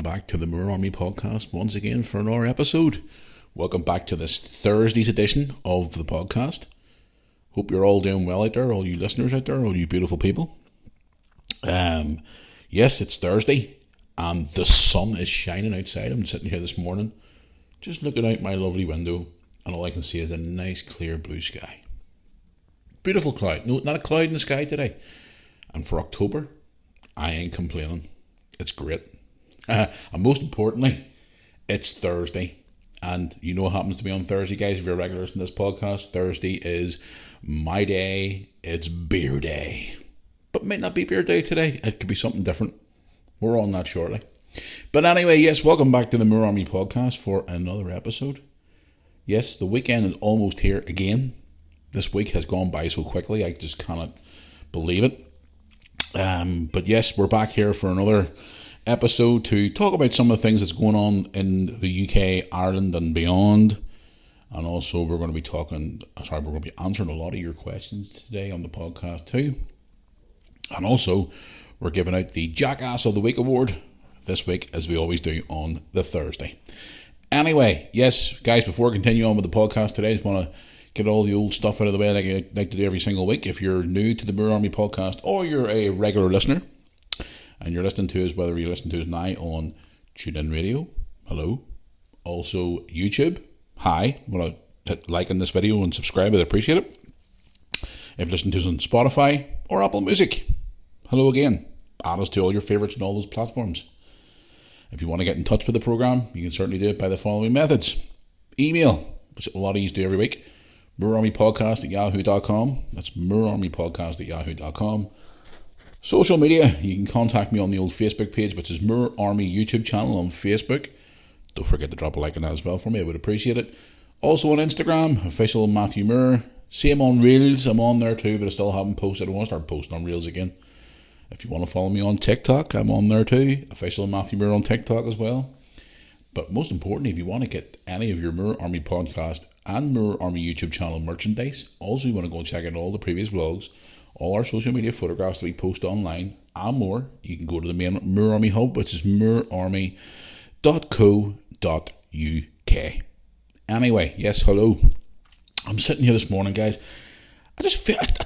back to the Moore Army podcast once again for another episode. Welcome back to this Thursday's edition of the podcast. Hope you're all doing well out there, all you listeners out there, all you beautiful people. Yes, it's Thursday and the sun is shining outside. I'm sitting here this morning just looking out my lovely window and all I can see is a nice clear blue sky. Beautiful cloud. No, not a cloud in the sky today. And for October, I ain't complaining. It's great. And most importantly, it's Thursday. And you know what happens to me on Thursday, guys, if you're regulars in this podcast. Thursday is my day. It's beer day. But it might not be beer day today. It could be something different. We're on that shortly. But anyway, yes, welcome back to the Moore Army podcast for another episode. Yes, the weekend is almost here again. This week has gone by so quickly, I just cannot believe it. But yes, we're back here for another episode to talk about some of the things that's going on in the UK, Ireland and beyond. And also we're going to be answering a lot of your questions today on the podcast too. And also we're giving out the Jackass of the Week award this week, as we always do on the Thursday. Anyway, yes, guys, before I continue on with the podcast today, I just want to get all the old stuff out of the way like I like to do every single week. If you're new to the Moore Army podcast or you're a regular listener and you're listening to us, whether you listen to us now on TuneIn Radio, hello. Also YouTube, hi. Want to hit like on this video and subscribe, I'd appreciate it. If you listen to us on Spotify or Apple Music, hello again. Add us to all your favourites on all those platforms. If you want to get in touch with the program, you can certainly do it by the following methods. Email, which a lot of you do every week. MooreArmyPodcast@yahoo.com. That's MooreArmyPodcast@yahoo.com. Social media, you can contact me on the old Facebook page, which is Moore Army YouTube channel on Facebook. Don't forget to drop a like on that as well for me, I would appreciate it. Also on Instagram, official Matthew Moore. Same on Reels, I'm on there too, but I still haven't posted. I want to start posting on Reels again. If you want to follow me on TikTok, I'm on there too. Official Matthew Moore on TikTok as well. But most importantly, if you want to get any of your Moore Army podcast and Moore Army YouTube channel merchandise, also you want to go and check out all the previous vlogs, all our social media photographs that we post online and more, you can go to the main Moore Army hub, which is moorearmy.co.uk. Anyway, yes, hello. I'm sitting here this morning, guys. I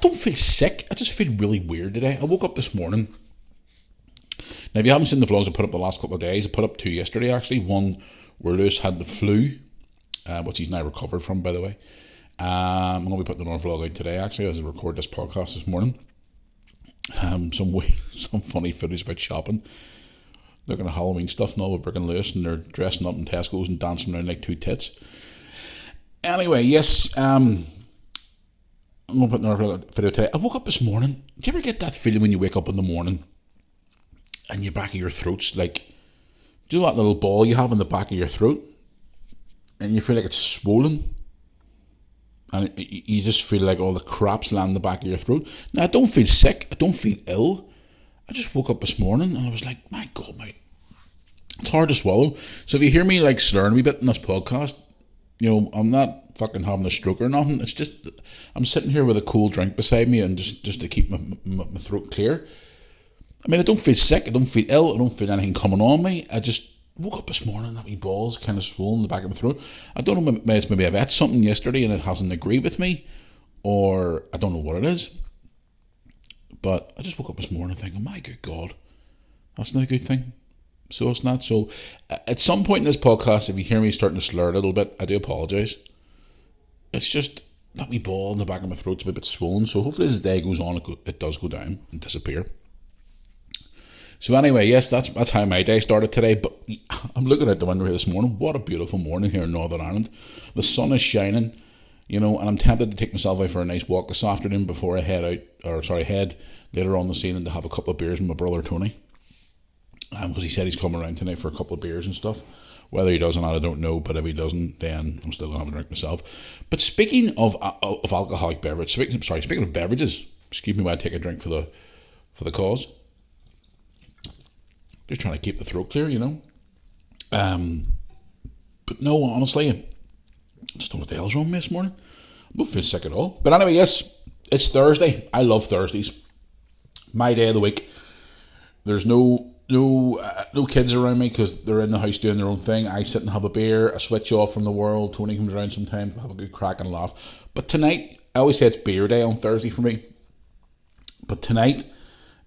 don't feel sick. I just feel really weird today. I woke up this morning. Now, if you haven't seen the vlogs I put up the last couple of days, I put up two yesterday, actually. One where Lewis had the flu, which he's now recovered from, by the way. I'm going to be putting another vlog out today, actually, as I record this podcast this morning. Some funny footage about shopping. Looking at Halloween stuff now with Brick and Lewis, and they're dressing up in Tesco's and dancing around like two tits. Anyway, yes, I'm going to put another video today. I woke up this morning. Do you ever get that feeling when you wake up in the morning and your back of your throat's like, do you know that little ball you have in the back of your throat? And you feel like it's swollen? And you just feel like all the crap's landing in the back of your throat. Now, I don't feel sick. I don't feel ill. I just woke up this morning and I was like, my God, it's hard to swallow. So if you hear me like slurring a wee bit in this podcast, you know, I'm not fucking having a stroke or nothing. It's just, I'm sitting here with a cold drink beside me and just to keep my throat clear. I mean, I don't feel sick. I don't feel ill. I don't feel anything coming on me. I just woke up this morning and that wee ball's kind of swollen in the back of my throat. I don't know, maybe I've ate something yesterday and it hasn't agreed with me, or I don't know what it is. But I just woke up this morning thinking, my good God, that's not a good thing. So it's not. So at some point in this podcast, if you hear me starting to slur a little bit, I do apologise. It's just that wee ball in the back of my throat's a bit swollen. So hopefully as the day goes on, it does go down and disappear. So anyway, yes, that's how my day started today. But I'm looking out the window here this morning. What a beautiful morning here in Northern Ireland. The sun is shining, you know, and I'm tempted to take myself out for a nice walk this afternoon before I head later on this evening to have a couple of beers with my brother Tony. Because he said he's coming around tonight for a couple of beers and stuff. Whether he does or not, I don't know. But if he doesn't, then I'm still going to have a drink myself. But speaking of alcoholic beverage, speaking of beverages, excuse me while I take a drink for the cause. Just trying to keep the throat clear, you know. But no, honestly, I just don't know what the hell's wrong with me this morning. I don't feel sick at all. But anyway, yes, it's Thursday. I love Thursdays. My day of the week. There's no no kids around me because they're in the house doing their own thing. I sit and have a beer, I switch off from the world. Tony comes around sometimes, we have a good crack and laugh. But tonight, I always say it's beer day on Thursday for me. But tonight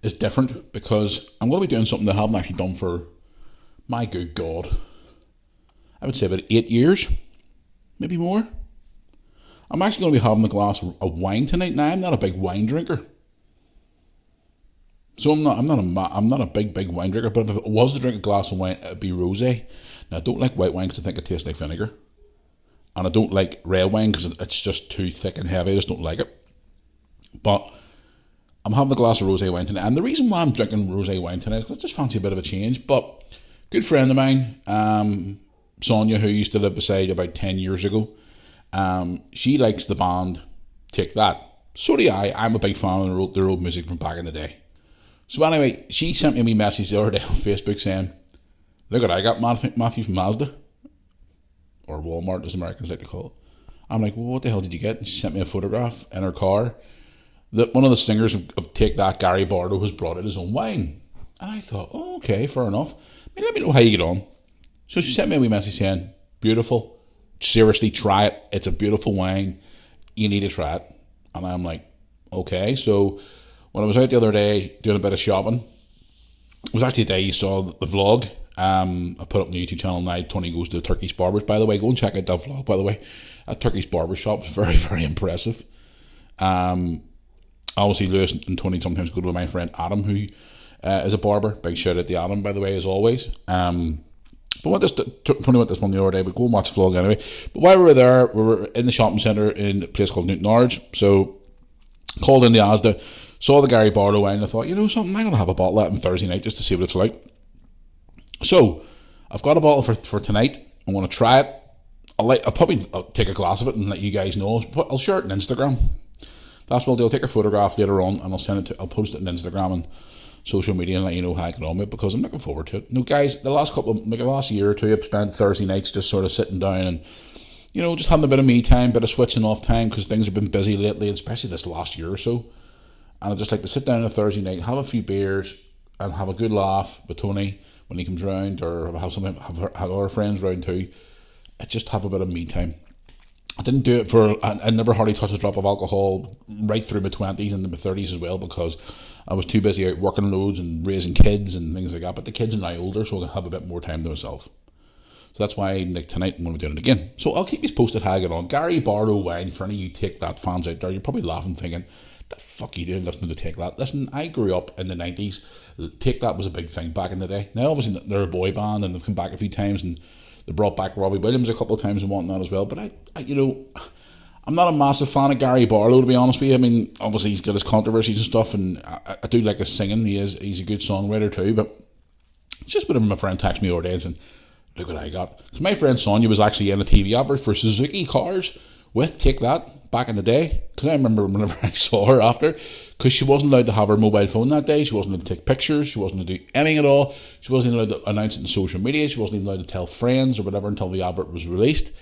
is different because I'm going to be doing something that I haven't actually done for, my good God, I would say about 8 years, maybe more. I'm actually going to be having a glass of wine tonight. Now, I'm not a big wine drinker. So I'm not a big wine drinker, but if I was to drink a glass of wine, it'd be rosé. Now I don't like white wine because I think it tastes like vinegar, and I don't like red wine because it's just too thick and heavy. I just don't like it. But I'm having a glass of rosé wine tonight, and the reason why I'm drinking rosé wine tonight is because I just fancy a bit of a change. But good friend of mine, Sonia, who used to live beside about 10 years ago, she likes the band Take That. So do I. I'm a big fan of their old music from back in the day. So anyway, she sent me a wee message the other day on Facebook saying, look what I got, Matthew from Mazda. Or Walmart, as Americans like to call it. I'm like, well, what the hell did you get? And she sent me a photograph in her car that one of the singers of Take That, Gary Barlow, has brought out his own wine. And I thought, oh, okay, fair enough. Let me know how you get on. So she sent me a wee message saying, beautiful, seriously, try it. It's a beautiful wine. You need to try it. And I'm like, okay. So when I was out the other day doing a bit of shopping, it was actually the day you saw the vlog. I put up on the YouTube channel now, Tony Goes to the Turkish Barbers. By the way, go and check out that vlog, by the way. At Turkish Barber Shop was very, very impressive. Obviously, Lewis and Tony sometimes go to my friend Adam, who is a barber. Big shout out to Adam, by the way, as always. But Tony went this one the other day, but go and watch the vlog anyway. But while we were there, we were in the shopping centre in a place called Newton Ards. So, called in the Asda, saw the Gary Barlow wine, and I thought, you know something, I'm going to have a bottle of it on Thursday night just to see what it's like. So, I've got a bottle for tonight. I want to try it. I'll probably take a glass of it and let you guys know. I'll share it on Instagram. That's what I'll do. I'll take a photograph later on and I'll post it on Instagram and social media and let you know how I get on with it because I'm looking forward to it. Guys, the last year or two, I've spent Thursday nights just sort of sitting down and, just having a bit of me time, bit of switching off time because things have been busy lately, especially this last year or so. And I just like to sit down on a Thursday night, have a few beers and have a good laugh with Tony when he comes round, or have our friends round too. I just have a bit of me time. I didn't do it I never hardly touched a drop of alcohol right through my 20s and my 30s as well because I was too busy out working loads and raising kids and things like that. But the kids are now older, so I can have a bit more time to myself. So that's why tonight I'm going to be doing it again. So I'll keep you posted how I get on. Gary Barlow wine, for any of you Take That fans out there, you're probably laughing thinking, the fuck are you doing listening to Take That? Listen, I grew up in the 90s. Take That was a big thing back in the day. Now obviously they're a boy band and they've come back a few times and they brought back Robbie Williams a couple of times and whatnot as well. But I'm not a massive fan of Gary Barlow, to be honest with you. I mean, obviously he's got his controversies and stuff, and I do like his singing. He's a good songwriter too. But just whenever my friend texted me the other day and said, look what I got. So my friend Sonia was actually in a TV advert for Suzuki cars with Take That back in the day. Because I remember whenever I saw her after, because she wasn't allowed to have her mobile phone that day. She wasn't allowed to take pictures. She wasn't allowed to do anything at all. She wasn't allowed to announce it on social media. She wasn't even allowed to tell friends or whatever until the advert was released.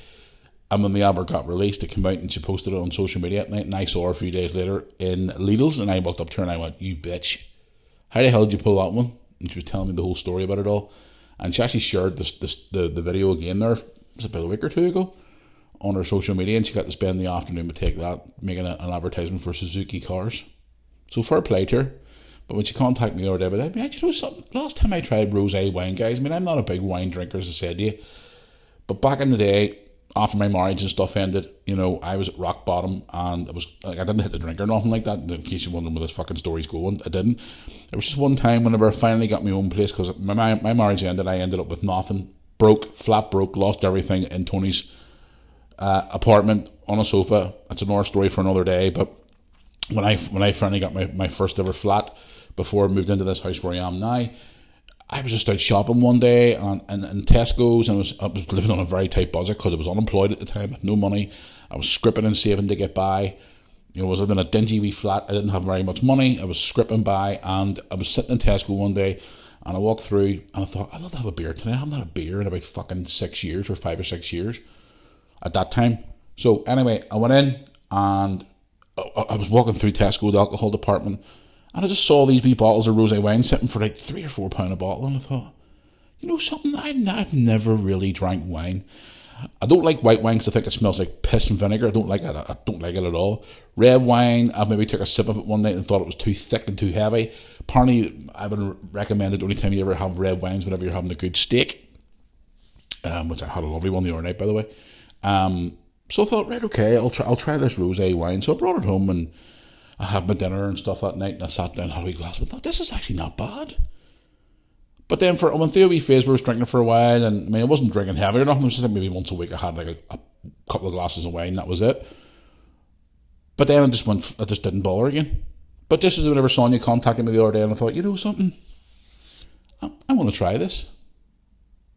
And when the advert got released, it came out and she posted it on social media at night. And I saw her a few days later in Lidl's, and I walked up to her and I went, you bitch. How the hell did you pull that one? And she was telling me the whole story about it all. And she actually shared the video again there, it was about a week or two ago, on her social media, and she got to spend the afternoon with Take That, making an advertisement for Suzuki cars. So fair play to her. But when she contacted me the other day, but you know something, last time I tried rosé wine, guys, I mean, I'm not a big wine drinker, as I said to you, but back in the day, after my marriage and stuff ended, I was at rock bottom, and it was like I didn't hit the drink or nothing like that. In case you're wondering where this fucking story's going, I didn't. There was just one time whenever I finally got my own place, because my marriage ended, I ended up with nothing, flat broke, lost everything in Tony's apartment on a sofa. It's another story for another day. But when I finally got my first ever flat before I moved into this house where I am now, I was just out shopping one day in Tesco's, and I was living on a very tight budget because I was unemployed at the time, had no money. I was scripping and saving to get by. I was living in a dingy wee flat. I didn't have very much money. I was scripping by, and I was sitting in Tesco one day, and I walked through, and I thought, I'd love to have a beer tonight. I haven't had a beer in about fucking 6 years, or 5 or 6 years at that time. So anyway, I went in, and I was walking through Tesco, the alcohol department, And I just saw these wee bottles of rosé wine sitting for like £3 or £4 a bottle, and I thought, you know something, I've never really drank wine. I don't like white wine because I think it smells like piss and vinegar. I don't like it. I don't like it at all. Red wine, I maybe took a sip of it one night and thought it was too thick and too heavy. Apparently, I would recommend it the only time you ever have red wines whenever you're having a good steak, which I had a lovely one the other night, by the way. So I thought, right, okay, I'll try this rosé wine. So I brought it home and I had my dinner and stuff that night, and I sat down and had a wee glass. But thought, this is actually not bad. But then I went through a wee phase where I was drinking for a while, and I mean, I wasn't drinking heavy or nothing. It was just like maybe once a week I had like a couple of glasses of wine, that was it. But then I just didn't bother again. But just as whenever Sonia contacted me the other day, and I thought, you know something, I want to try this.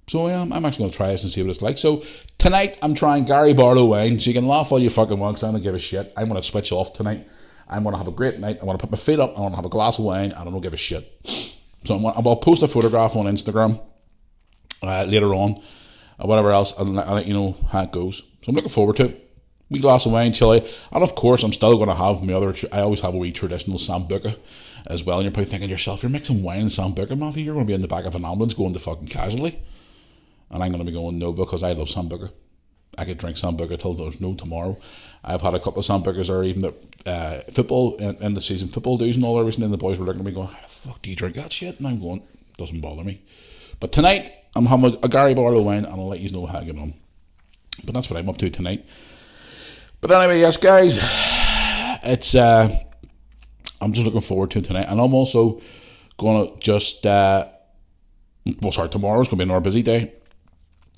So I'm actually going to try this and see what it's like. So tonight I'm trying Gary Barlow wine, so you can laugh all you fucking want because I don't give a shit. I'm going to switch off tonight. I'm going to have a great night. I want to put my feet up. I want to have a glass of wine, and I don't give a shit. So I'll post a photograph on Instagram later on, or whatever else, and I'll let you know how it goes. So I'm looking forward to it. Wee glass of wine, chili, and of course I'm still going to have my other. I always have a wee traditional Sambuca as well. And you're probably thinking to yourself, you're mixing wine and Sambuca, Matthew. You're going to be in the back of an ambulance going to fucking Casualty, and I'm going to be going no because I love Sambuca. I could drink Sambuca till there's no tomorrow. I've had a couple of Sambucas or even the football in the season football dues and all that recently, and the boys were looking at me going, how the fuck do you drink that shit? And I'm going, doesn't bother me. But tonight I'm having a Gary Barlow wine, and I'll let you know how I get on. But that's what I'm up to tonight. But anyway, yes guys, it's I'm just looking forward to it tonight, and I'm also gonna just tomorrow's gonna be another busy day.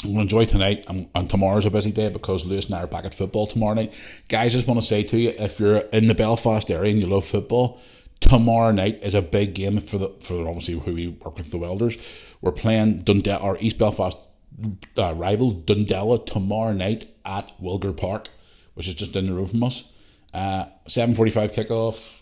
I'm going to enjoy tonight, and tomorrow's a busy day because Lewis and I are back at football tomorrow night. Guys, I just want to say to you, if you're in the Belfast area and you love football, tomorrow night is a big game for obviously who we work with, the Welders. We're playing our East Belfast rivals, Dundela, tomorrow night at Wilger Park, which is just down the road from us. 7:45 kickoff.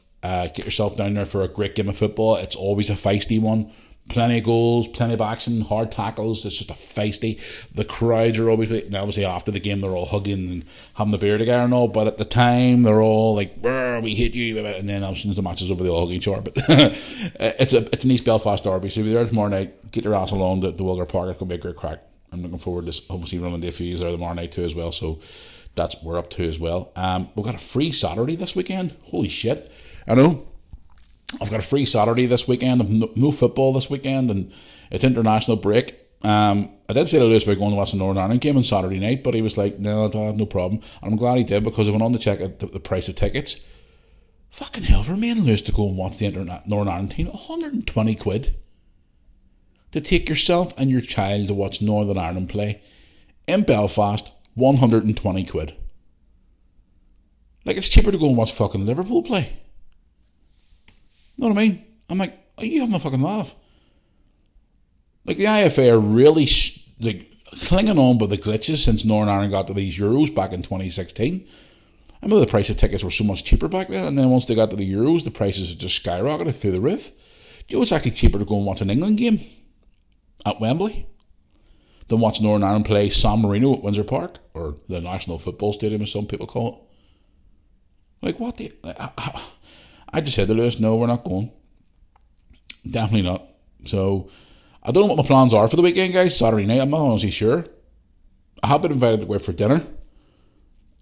Get yourself down there for a great game of football. It's always a feisty one. Plenty of goals, plenty of action, hard tackles. It's just a feisty. The crowds are always, now obviously after the game they're all hugging and having the beer together and all, but at the time they're all like, we hate you, and then as soon as the match is over they all hug each other. But it's an East Belfast derby, so if you're there tomorrow night, get your ass along to the Wilger Park. It's going to be a great crack. I'm looking forward to obviously running the fees there tomorrow night too as well, so that's what we're up to as well. We've got a free Saturday this weekend. Holy shit. I know. I've got a free Saturday this weekend. I've no football this weekend, and it's international break. I did say to Lewis about going to watch the Northern Ireland game on Saturday night, but he was like, no, I have no problem. And I'm glad he did, because I went on to check out the price of tickets. Fucking hell, for me and Lewis to go and watch the Northern Ireland team, 120 quid. To take yourself and your child to watch Northern Ireland play in Belfast, 120 quid. Like, it's cheaper to go and watch fucking Liverpool play. Know what I mean? I'm like, are you having a fucking laugh? Like, the IFA are really clinging on by the glitches since Northern Ireland got to these Euros back in 2016. I remember the price of tickets were so much cheaper back then, and then once they got to the Euros, the prices just skyrocketed through the roof. Do you know it's actually cheaper to go and watch an England game at Wembley than watch Northern Ireland play San Marino at Windsor Park, or the National Football Stadium as some people call it? Like, what the... I just said to Lewis, no, we're not going. Definitely not. So, I don't know what my plans are for the weekend, guys. Saturday night, I'm not honestly sure. I have been invited to go out for dinner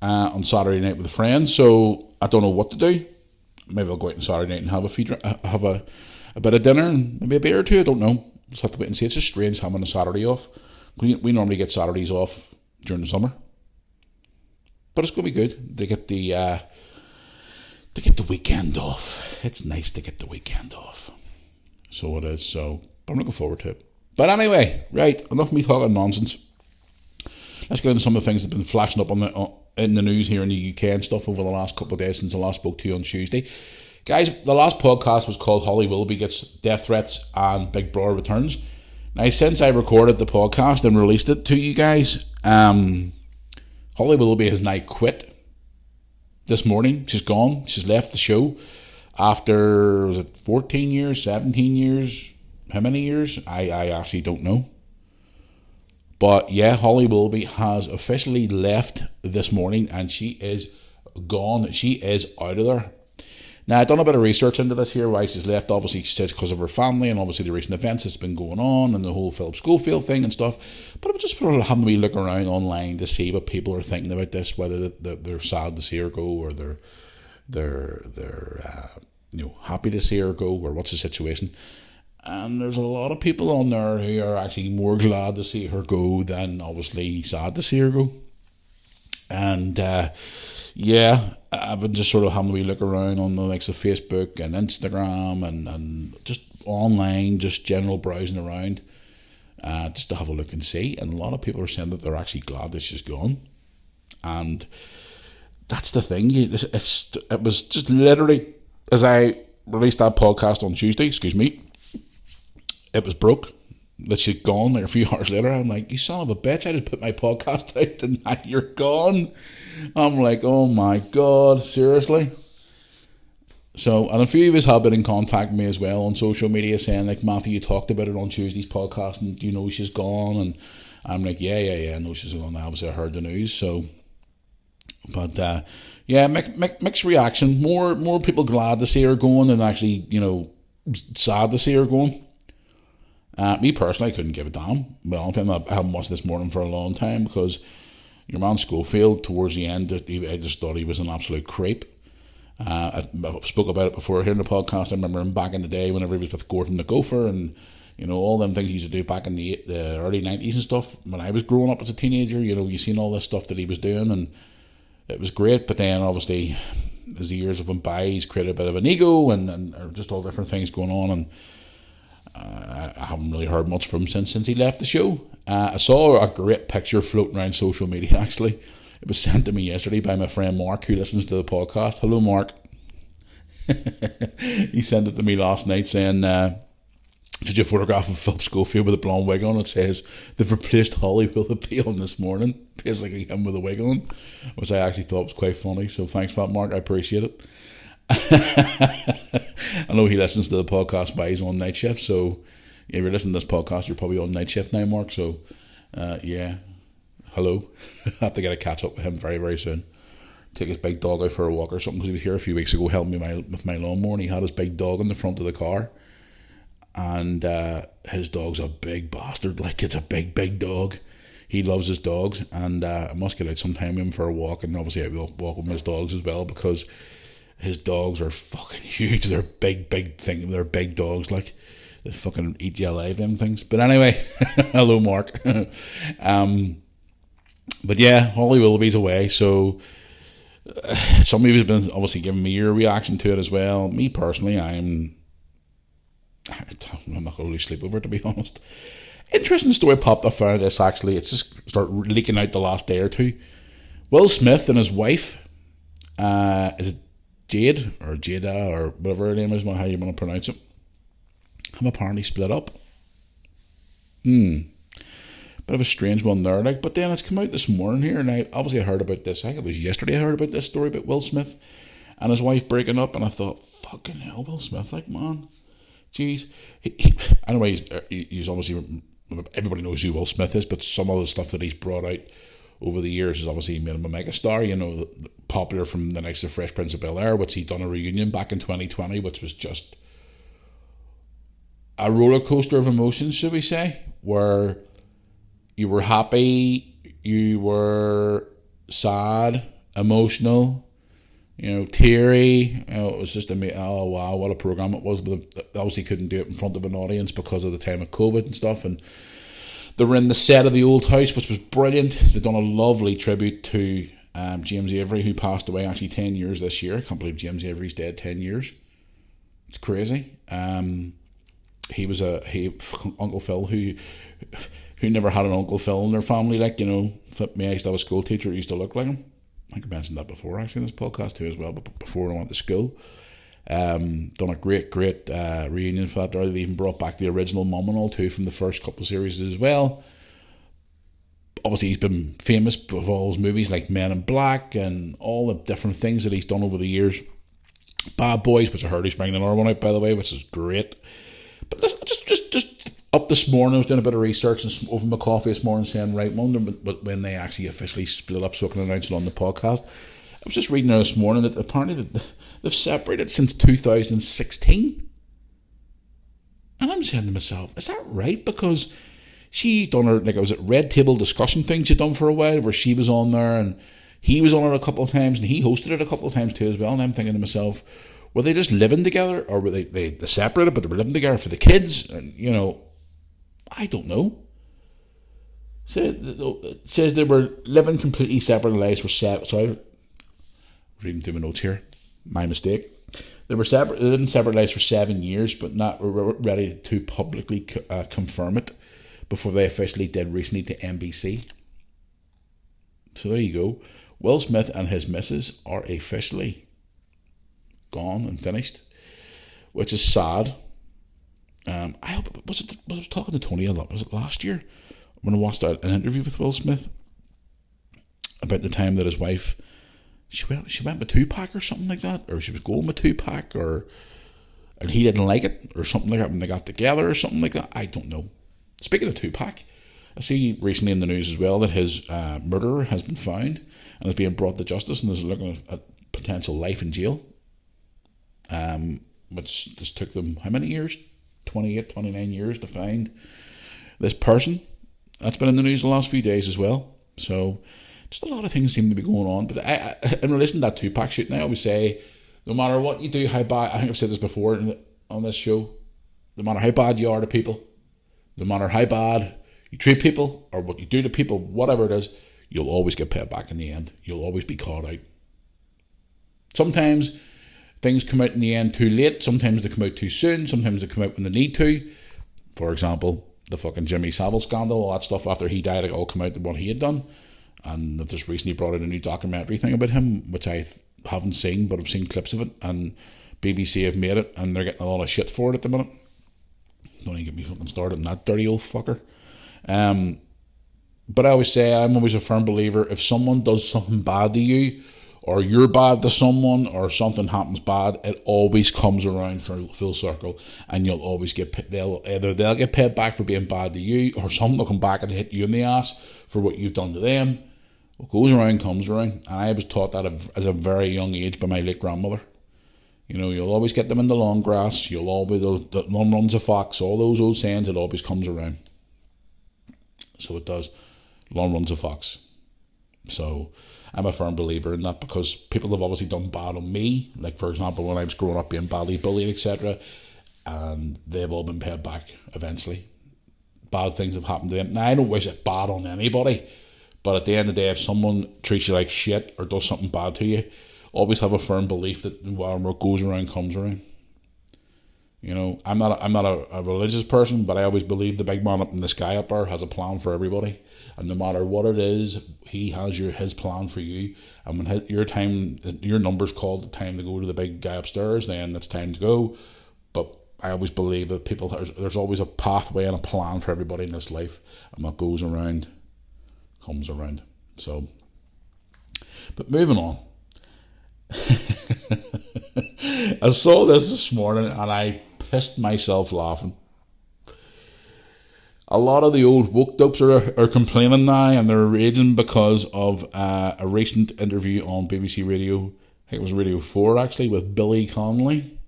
on Saturday night with a friend, so I don't know what to do. Maybe I'll go out on Saturday night and have a bit of dinner and maybe a beer or two. I don't know. Just have to wait and see. It's just strange having a Saturday off. We normally get Saturdays off during the summer, but it's going to be good. They get the weekend off. It's nice to get the weekend off. So it is. So I'm looking forward to it. But anyway, right, enough of me talking nonsense. Let's get into some of the things that have been flashing up in the news here in the UK and stuff over the last couple of days since I last spoke to you on Tuesday. Guys, the last podcast was called Holly Willoughby Gets Death Threats and Big Brother Returns. Now, since I recorded the podcast and released it to you guys, Holly Willoughby has now quit. This morning, she's gone. She's left the show after, was it 14 years, 17 years? How many years? I actually don't know. But yeah, Holly Willoughby has officially left this morning, and she is gone. She is out of there. Now, I've done a bit of research into this here, why she's left. Obviously, she says because of her family and obviously the recent events that's been going on and the whole Philip Schofield thing and stuff. But I was just sort of having to look around online to see what people are thinking about this, whether they're sad to see her go or they're happy to see her go, or what's the situation. And there's a lot of people on there who are actually more glad to see her go than obviously sad to see her go. And I've been just sort of having a look around on the likes of Facebook and Instagram and just online, just general browsing around, just to have a look and see. And a lot of people are saying that they're actually glad that she's gone. And that's the thing. It was just literally, as I released that podcast on Tuesday, it was broke that she'd gone like a few hours later. I'm like, you son of a bitch, I just put my podcast out and now you're gone. I'm like, oh my God, seriously? So, and a few of us have been in contact with me as well on social media saying, like, Matthew, you talked about it on Tuesday's podcast and do you know she's gone? And I'm like, yeah, I know she's gone. Obviously I heard the news, so... But mixed reaction. More people glad to see her going than actually, sad to see her going. Me personally, I couldn't give a damn. Well, I haven't watched this morning for a long time because your man Schofield, towards the end, I just thought he was an absolute creep. I spoke about it before here in the podcast. I remember him back in the day whenever he was with Gordon the Gopher and all them things he used to do back in the early 90s and stuff. When I was growing up as a teenager, you seen all this stuff that he was doing and it was great. But then obviously as the years have went by, he's created a bit of an ego and just all different things going on, and I haven't really heard much from him since he left the show. I saw a great picture floating around social media actually. It was sent to me yesterday by my friend Mark, who listens to the podcast. Hello, Mark. He sent it to me last night saying, did you photograph of Philip Schofield with a blonde wig on? It says, they've replaced Holly with a peel this morning. Basically him with a wig on, which I actually thought was quite funny. So thanks for that, Mark. I appreciate it. I know he listens to the podcast, but he's on night shift. So if you're listening to this podcast, you're probably on night shift now, Mark. So hello. I have to get a catch up with him very, very soon. Take his big dog out for a walk or something, because he was here a few weeks ago helping me with my lawnmower, and he had his big dog in the front of the car. And his dog's a big bastard. Like, it's a big dog. He loves his dogs, and I must get out sometime with him for a walk. And obviously I will walk with his dogs as well, because his dogs are fucking huge. They're big thing. They're big dogs. Like, they fucking eat you alive, them things. But anyway, hello, Mark. But yeah, Holly Willoughby's away. So some of you have been obviously giving me your reaction to it as well. Me personally, I'm not going to lose sleep over it, to be honest. Interesting story popped up around this actually. It's just started leaking out the last day or two. Will Smith and his wife, is it Jade or Jada or whatever her name is, how you want to pronounce it, have apparently split up. Bit of a strange one there, like. But then it's come out this morning here, and I heard about this. I think it was yesterday I heard about this story about Will Smith and his wife breaking up, and I thought, fucking hell, Will Smith, like, man, jeez. Anyway, he's obviously, everybody knows who Will Smith is, but some of the stuff that he's brought out over the years has obviously made him a megastar. Popular from the next of Fresh Prince of Bel-Air, which he done a reunion back in 2020, which was just a roller coaster of emotions, should we say, where you were happy, you were sad, emotional, teary. It was just oh wow, what a program it was. But they obviously couldn't do it in front of an audience because of the time of COVID and stuff. And they were in the set of the old house, which was brilliant. They've done a lovely tribute to James Avery, who passed away actually 10 years this year. I can't believe James Avery's dead 10 years. It's crazy. He was Uncle Phil, who never had an Uncle Phil in their family. Like, flip me, I used to have a school teacher who used to look like him. I think I mentioned that before actually in this podcast too as well, but before I went to school. Done a great reunion for that. They've even brought back the original Mum and all too from the first couple of series as well. Obviously he's been famous for all his movies like Men in Black and all the different things that he's done over the years. Bad Boys, which I heard he's bringing another one out, by the way, which is great. But listen, just up this morning, I was doing a bit of research and over my coffee this morning saying, right, wondering but when they actually officially split up so I can announce it on the podcast. I was just reading there this morning that apparently They've separated since 2016. And I'm saying to myself, is that right? Because she done her, like, it was at red table discussion thing she'd done for a while, where she was on there and he was on it a couple of times and he hosted it a couple of times too as well. And I'm thinking to myself, were they just living together, or were they separated but they were living together for the kids? And, you know, I don't know. It says they were living completely separate lives for sorry, reading through my notes here. My mistake. They were living separate lives for 7 years, but not ready to publicly confirm it before they officially did recently to NBC. So there you go. Will Smith and his missus are officially gone and finished, which is sad. I hope was I was talking to Tony a lot. Was it last year when I watched an interview with Will Smith about the time that his wife she went with Tupac or something like that, or she was going with Tupac, and he didn't like it or something like that when they got together or something like that. I don't know. Speaking of Tupac, I see recently in the news as well that his murderer has been found and is being brought to justice and is looking at potential life in jail. Which just took them how many years? 28, 29 years to find this person. That's been in the news the last few days as well. So just a lot of things seem to be going on. But in relation to that Tupac shooting, I always say, no matter what you do, how bad, I think I've said this before on this show, no matter how bad you are to people, no matter how bad you treat people or what you do to people, whatever it is, you'll always get paid back in the end. You'll always be caught out. Sometimes things come out in the end too late. Sometimes they come out too soon. Sometimes they come out when they need to. For example, the fucking Jimmy Savile scandal, all that stuff after he died, it all come out to what he had done. And they've just recently brought out a new documentary thing about him, which I haven't seen, but I've seen clips of it. And BBC have made it, and they're getting a lot of shit for it at the minute. Don't even get me fucking started on that dirty old fucker. But I always say, I'm always a firm believer, if someone does something bad to you, or you're bad to someone, or something happens bad, it always comes around for full circle, and you'll always they'll get paid back for being bad to you, or someone will come back and hit you in the ass for what you've done to them. What goes around comes around, and I was taught that as a very young age by my late grandmother. You know, you'll always get them in the long grass, you'll always, the long runs a fox, all those old sayings, it always comes around. So it does. Long runs a fox. So I'm a firm believer in that, because people have obviously done bad on me, like for example when I was growing up being badly bullied, etc., and they've all been paid back eventually. Bad things have happened to them. Now I don't wish it bad on anybody, but at the end of the day, if someone treats you like shit or does something bad to you, always have a firm belief that what goes around comes around. You know, I'm not a religious person, but I always believe the big man up in the sky up there has a plan for everybody, and no matter what it is, he has his plan for you. And when your number's called, the time to go to the big guy upstairs, then it's time to go. But I always believe that there's always a pathway and a plan for everybody in this life, and what goes around comes around. So, but moving on. I saw this morning and I pissed myself laughing. A lot of the old woke dopes are complaining now, and they're raging because of a recent interview on BBC Radio, I think it was Radio 4 actually, with Billy Connolly.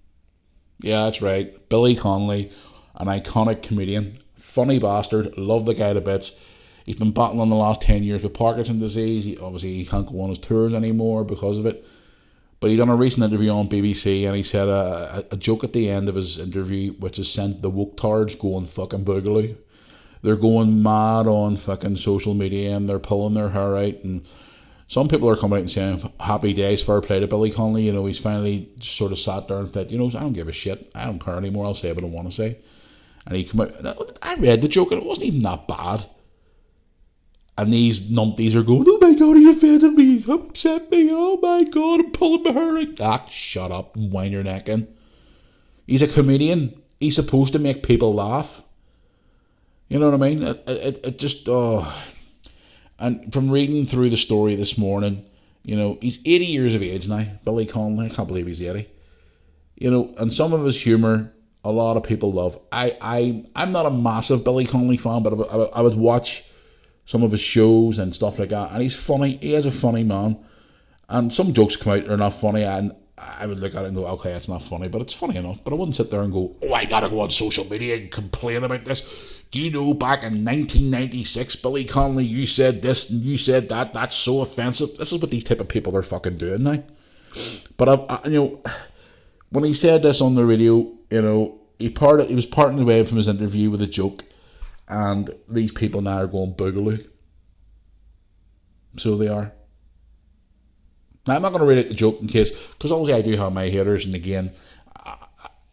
Yeah, that's right, Billy Connolly, an iconic comedian, funny bastard, love the guy to bits. He's been battling the last 10 years with Parkinson's disease. He can't go on his tours anymore because of it. But he done a recent interview on BBC, and he said a joke at the end of his interview, which has sent the woke tards going fucking boogaloo. They're going mad on fucking social media, and they're pulling their hair out. And some people are coming out and saying, happy days, fair play to Billy Connolly. You know, he's finally sort of sat there and said, you know, I don't give a shit. I don't care anymore. I'll say what I want to say. And he came out. I read the joke, and it wasn't even that bad. And these numpties are going, oh my god, he offended me, he's upset me, oh my god, I'm pulling my hair out. Ah, shut up and wind your neck in. He's a comedian. He's supposed to make people laugh. You know what I mean? It just, And from reading through the story this morning, you know, he's 80 years of age now, Billy Connolly. I can't believe he's 80. You know, and some of his humour, a lot of people love. I'm not a massive Billy Connolly fan, but I would watch some of his shows and stuff like that, and he's funny. He is a funny man, and some jokes come out that are not funny, and I would look at it and go, okay, it's not funny, but it's funny enough. But I wouldn't sit there and go, oh, I gotta go on social media and complain about this. Do you know back in 1996, Billy Connolly, you said this and you said that? That's so offensive. This is what these type of people are fucking doing now. But when he said this on the radio, he was parting away from his interview with a joke, and these people now are going boogaloo. So they are. Now, I'm not going to read out the joke because obviously I do have my haters, and again,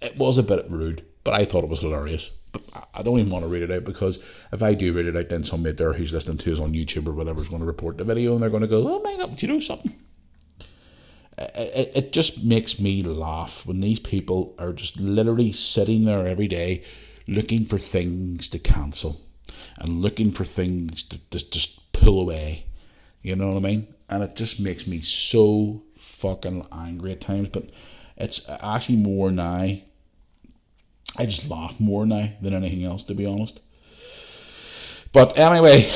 it was a bit rude, but I thought it was hilarious. But I don't even want to read it out, because if I do read it out, then somebody there who's listening to us on YouTube or whatever is going to report the video, and they're going to go, oh my God, do you know something? It just makes me laugh when these people are just literally sitting there every day looking for things to cancel and looking for things to just pull away. You know what I mean? And it just makes me so fucking angry at times. But it's actually more now. I just laugh more now than anything else, to be honest. But anyway,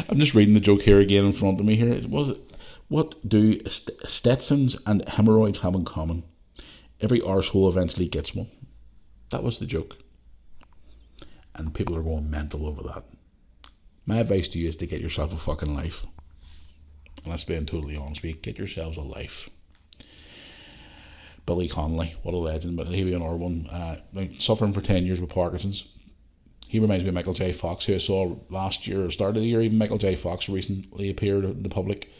I'm just reading the joke here again in front of me here. What do Stetsons and hemorrhoids have in common? Every arsehole eventually gets one. That was the joke. And people are going mental over that. My advice to you is to get yourself a fucking life. And that's being totally honest with you. Get yourselves a life. Billy Connolly, what a legend. But he'll be another one. Suffering for 10 years with Parkinson's. He reminds me of Michael J. Fox, who I saw last year, or start of the year. Even Michael J. Fox recently appeared in the public.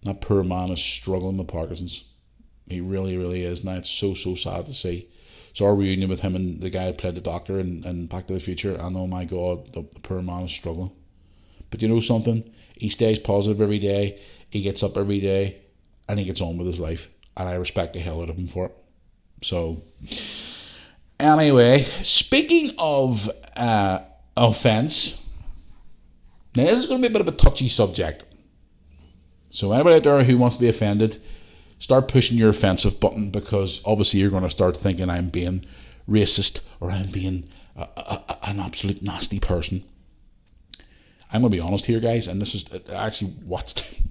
That poor man is struggling with Parkinson's. He really, really is. Now it's so sad to see. So our reunion with him and the guy who played the doctor in Back to the Future, and oh my God, the poor man is struggling. But you know something? He stays positive every day. He gets up every day, and he gets on with his life. And I respect the hell out of him for it. So, anyway, speaking of offence, now this is going to be a bit of a touchy subject. So anybody out there who wants to be offended, start pushing your offensive button, because obviously you're going to start thinking I'm being racist or I'm being an absolute nasty person. I'm going to be honest here, guys, and this is actually watched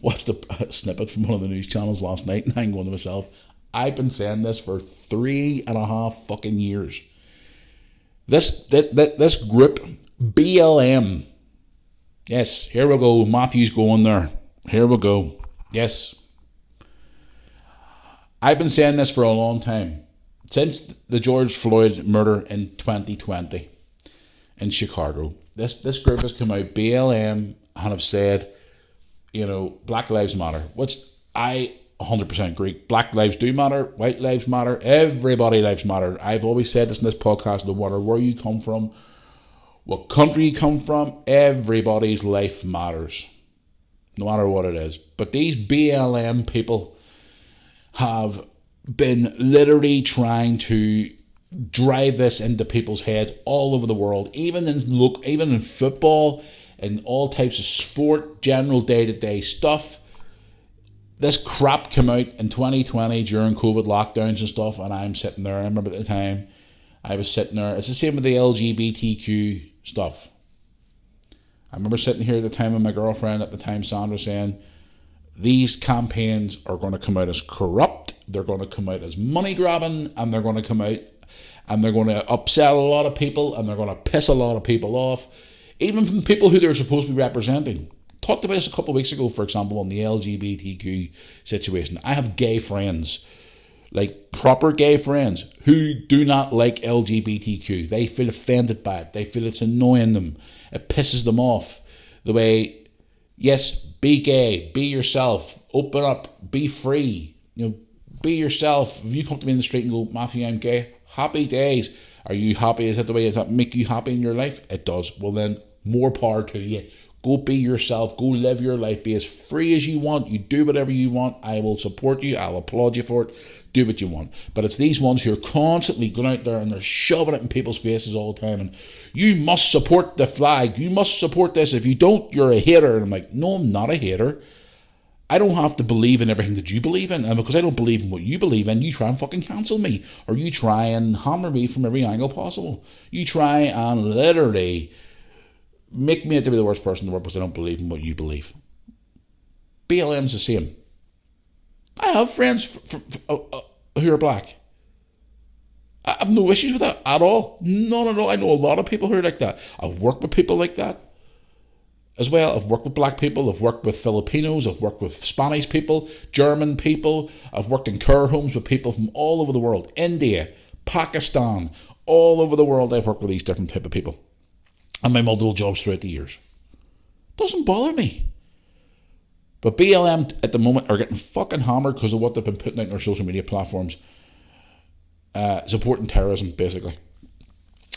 a snippet from one of the news channels last night, and I'm going to myself, I've been saying this for 3.5 fucking years. This group, BLM. Yes, here we go. Matthew's going there. Here we go. Yes. I've been saying this for a long time. Since the George Floyd murder in 2020 in Chicago. This group has come out, BLM, and have said, Black Lives Matter. Which I 100% agree. Black lives do matter. White lives matter. Everybody lives matter. I've always said this in this podcast, no matter where you come from, what country you come from, everybody's life matters. No matter what it is. But these BLM people have been literally trying to drive this into people's heads all over the world, even in football and all types of sport, general day-to-day stuff. This crap came out in 2020 during COVID lockdowns and stuff, and I'm sitting there. I remember at the time I was sitting there. It's the same with the LGBTQ stuff. I remember sitting here at the time with my girlfriend at the time, Sandra, saying these campaigns are going to come out as corrupt, they're going to come out as money grabbing, and they're going to come out and they're going to upset a lot of people, and they're going to piss a lot of people off, even from people who they're supposed to be representing. Talked about this a couple of weeks ago, for example, on the LGBTQ situation. I have gay friends, like proper gay friends, who do not like LGBTQ. They feel offended by it. They feel it's annoying them. It pisses them off. The way, yes, be gay, be yourself, open up, be free, be yourself. If you come to me in the street and go, Matthew, I'm gay, happy days. Are you happy? Is that the way? Does that make you happy in your life? It does. Well then, more power to you. Go be yourself. Go live your life. Be as free as you want. You do whatever you want. I will support you. I'll applaud you for it. Do what you want. But it's these ones who are constantly going out there and they're shoving it in people's faces all the time. And you must support the flag. You must support this. If you don't, you're a hater. And I'm like, no, I'm not a hater. I don't have to believe in everything that you believe in. And because I don't believe in what you believe in, you try and fucking cancel me. Or you try and hammer me from every angle possible. You try and literally make me out to be the worst person in the world because I don't believe in what you believe. BLM's the same. I have friends who are black. I have no issues with that at all. None at all. I know a lot of people who are like that. I've worked with people like that as well. I've worked with black people. I've worked with Filipinos. I've worked with Spanish people, German people. I've worked in care homes with people from all over the world. India, Pakistan, all over the world. I've worked with these different type of people. And my multiple jobs throughout the years. Doesn't bother me. But BLM at the moment are getting fucking hammered because of what they've been putting out on their social media platforms. Supporting terrorism, basically.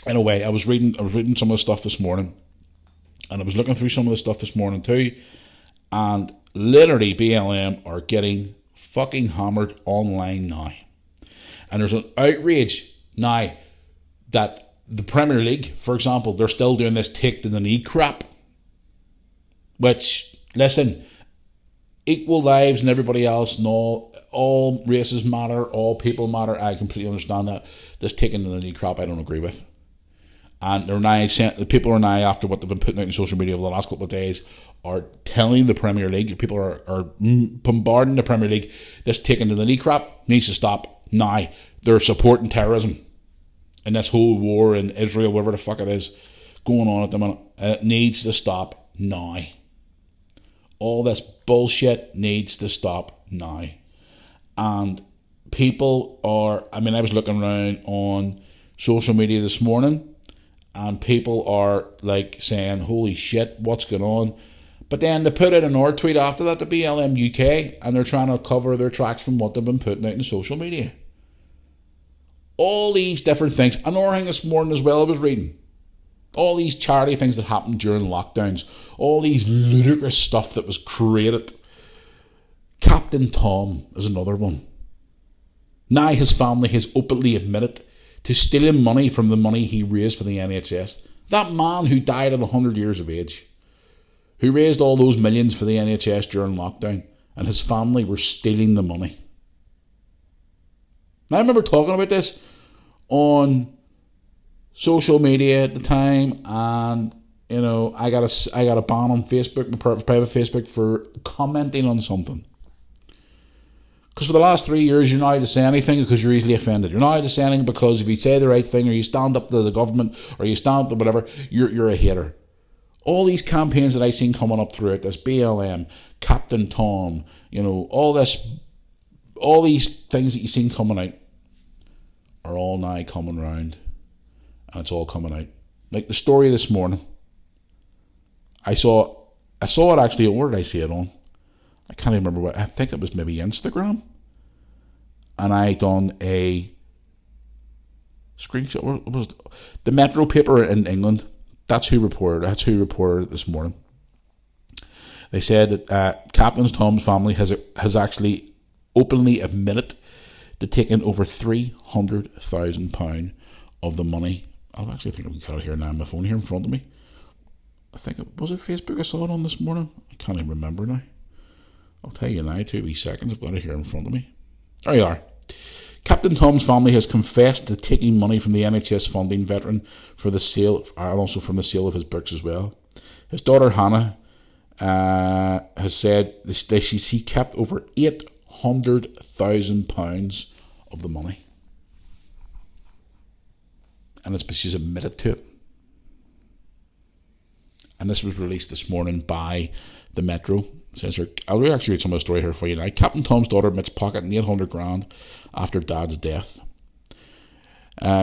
In a way, I was reading some of the stuff this morning, and I was looking through some of the stuff this morning too, and literally BLM are getting fucking hammered online now. And there's an outrage now that the Premier League, for example, they're still doing this take to the knee crap. Which, listen, equal lives and everybody else, no, all races matter, all people matter. I completely understand that. This taking to the knee crap, I don't agree with. And they're now the people are now, after what they've been putting out on social media over the last couple of days, are telling the Premier League, people are bombarding the Premier League, this taking to the knee crap needs to stop now. They're supporting terrorism and this whole war in Israel, whatever the fuck it is going on at the minute. It needs to stop now. All this bullshit needs to stop now. And people are, I mean, I was looking around on social media this morning, and people are like saying, holy shit, what's going on? But then they put out another tweet after that, the BLM UK, and they're trying to cover their tracks from what they've been putting out in social media. All these different things. Another thing this morning as well I was reading. All these charity things that happened during lockdowns. All these ludicrous stuff that was created. Captain Tom is another one. Now his family has openly admitted to stealing money from the money he raised for the NHS. That man who died at 100 years of age, who raised all those millions for the NHS during lockdown, and his family were stealing the money. Now I remember talking about this on social media at the time, and you know, I got a ban on Facebook, my private Facebook, for commenting on something. Because for the last 3 years, you're not allowed to say anything because you're easily offended. You're not allowed to say anything because if you say the right thing, or you stand up to the government, or you stand up to whatever, you're a hater. All these campaigns that I've seen coming up throughout this, BLM, Captain Tom, you know, all these things that you've seen coming out are all now coming round. And it's all coming out. Like the story this morning. I saw it actually. Where did I see it on? I can't even remember what. I think it was maybe Instagram. And I done a screenshot. What was it? The Metro paper in England? That's who reported it this morning. They said that Captain Tom's family has actually openly admitted to taking over £300,000 of the money. I actually think I've got it here now on my phone here in front of me. I think was it Facebook I saw it on this morning? I can't even remember now. I'll tell you now, 2 wee seconds. I've got it here in front of me. There you are. Captain Tom's family has confessed to taking money from the NHS funding veteran for the sale, and also from the sale of his books as well. His daughter Hannah has said he kept over £800,000 of the money. And she's admitted to it. And this was released this morning by the Metro. Says here, I'll actually read some of the story here for you now. Captain Tom's daughter admits pocketing £800,000 after dad's death.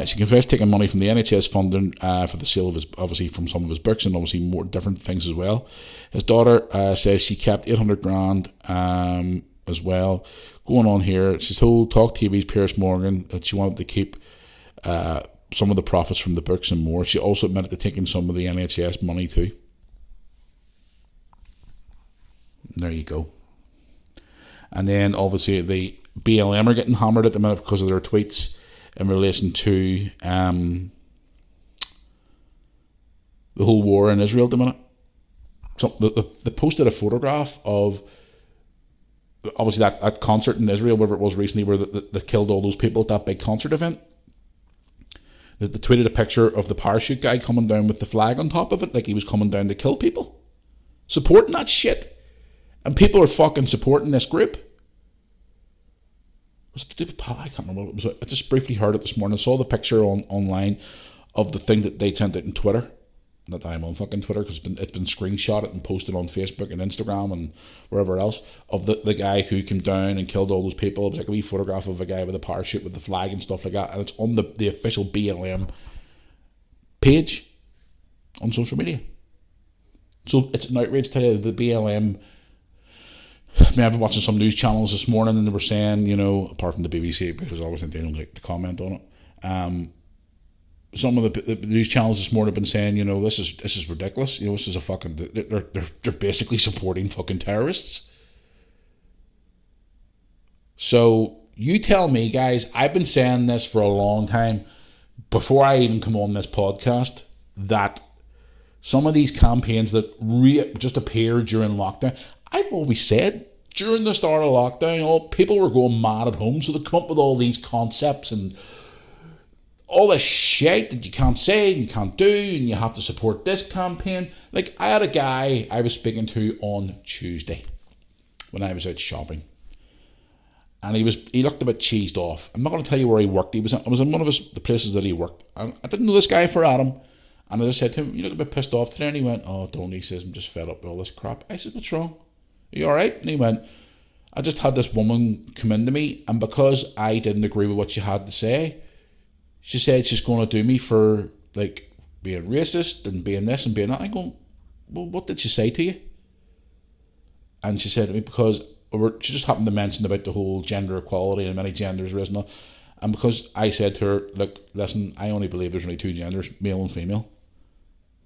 She confessed taking money from the NHS funding for the sale of his, obviously from some of his books and obviously more different things as well. His daughter says she kept £800,000 as well. Going on here, she's told Talk TV's Piers Morgan that she wanted to keep some of the profits from the books and more. She also admitted to taking some of the NHS money too. There you go. And then obviously the BLM are getting hammered at the minute because of their tweets in relation to the whole war in Israel at the minute. So they posted a photograph of obviously that concert in Israel, whatever it was recently, where they killed all those people at that big concert event. They tweeted a picture of the parachute guy coming down with the flag on top of it, like he was coming down to kill people. Supporting that shit. And people are fucking supporting this group. Was it to do with I can't remember what it was. I just briefly heard it this morning. I saw the picture online of the thing that they sent it in Twitter. Not that I'm on fucking Twitter, because it's been screenshotted and posted on Facebook and Instagram and wherever else, of the guy who came down and killed all those people. It was like a wee photograph of a guy with a parachute with the flag and stuff like that, and it's on the official BLM page on social media. So it's an outrage to the BLM. I mean, I've been watching some news channels this morning, and they were saying, apart from the BBC, because obviously they don't like to comment on it, some of the news channels this morning have been saying, this is ridiculous. This is a fucking, they're basically supporting fucking terrorists. So you tell me, guys. I've been saying this for a long time, before I even come on this podcast, that some of these campaigns that just appear during lockdown, I've always said during the start of lockdown, people were going mad at home, so they come up with all these concepts and all this shit that you can't say and you can't do, and you have to support this campaign. Like, I had a guy I was speaking to on Tuesday when I was out shopping, and he looked a bit cheesed off. I'm not going to tell you where he worked. I was in one of the places that he worked. I didn't know this guy for Adam, and I just said to him, "You look a bit pissed off today," and he went, "Oh, don't." He says, "I'm just fed up with all this crap." I said, "What's wrong? Are you alright?" And he went, "I just had this woman come into me, and because I didn't agree with what she had to say, she said she's going to do me for, like, being racist and being this and being that." I'm going, "Well, what did she say to you?" And she said to me, because she just happened to mention about the whole gender equality and many genders risen, and because I said to her, "Look, listen, I only believe there's only two genders, male and female,"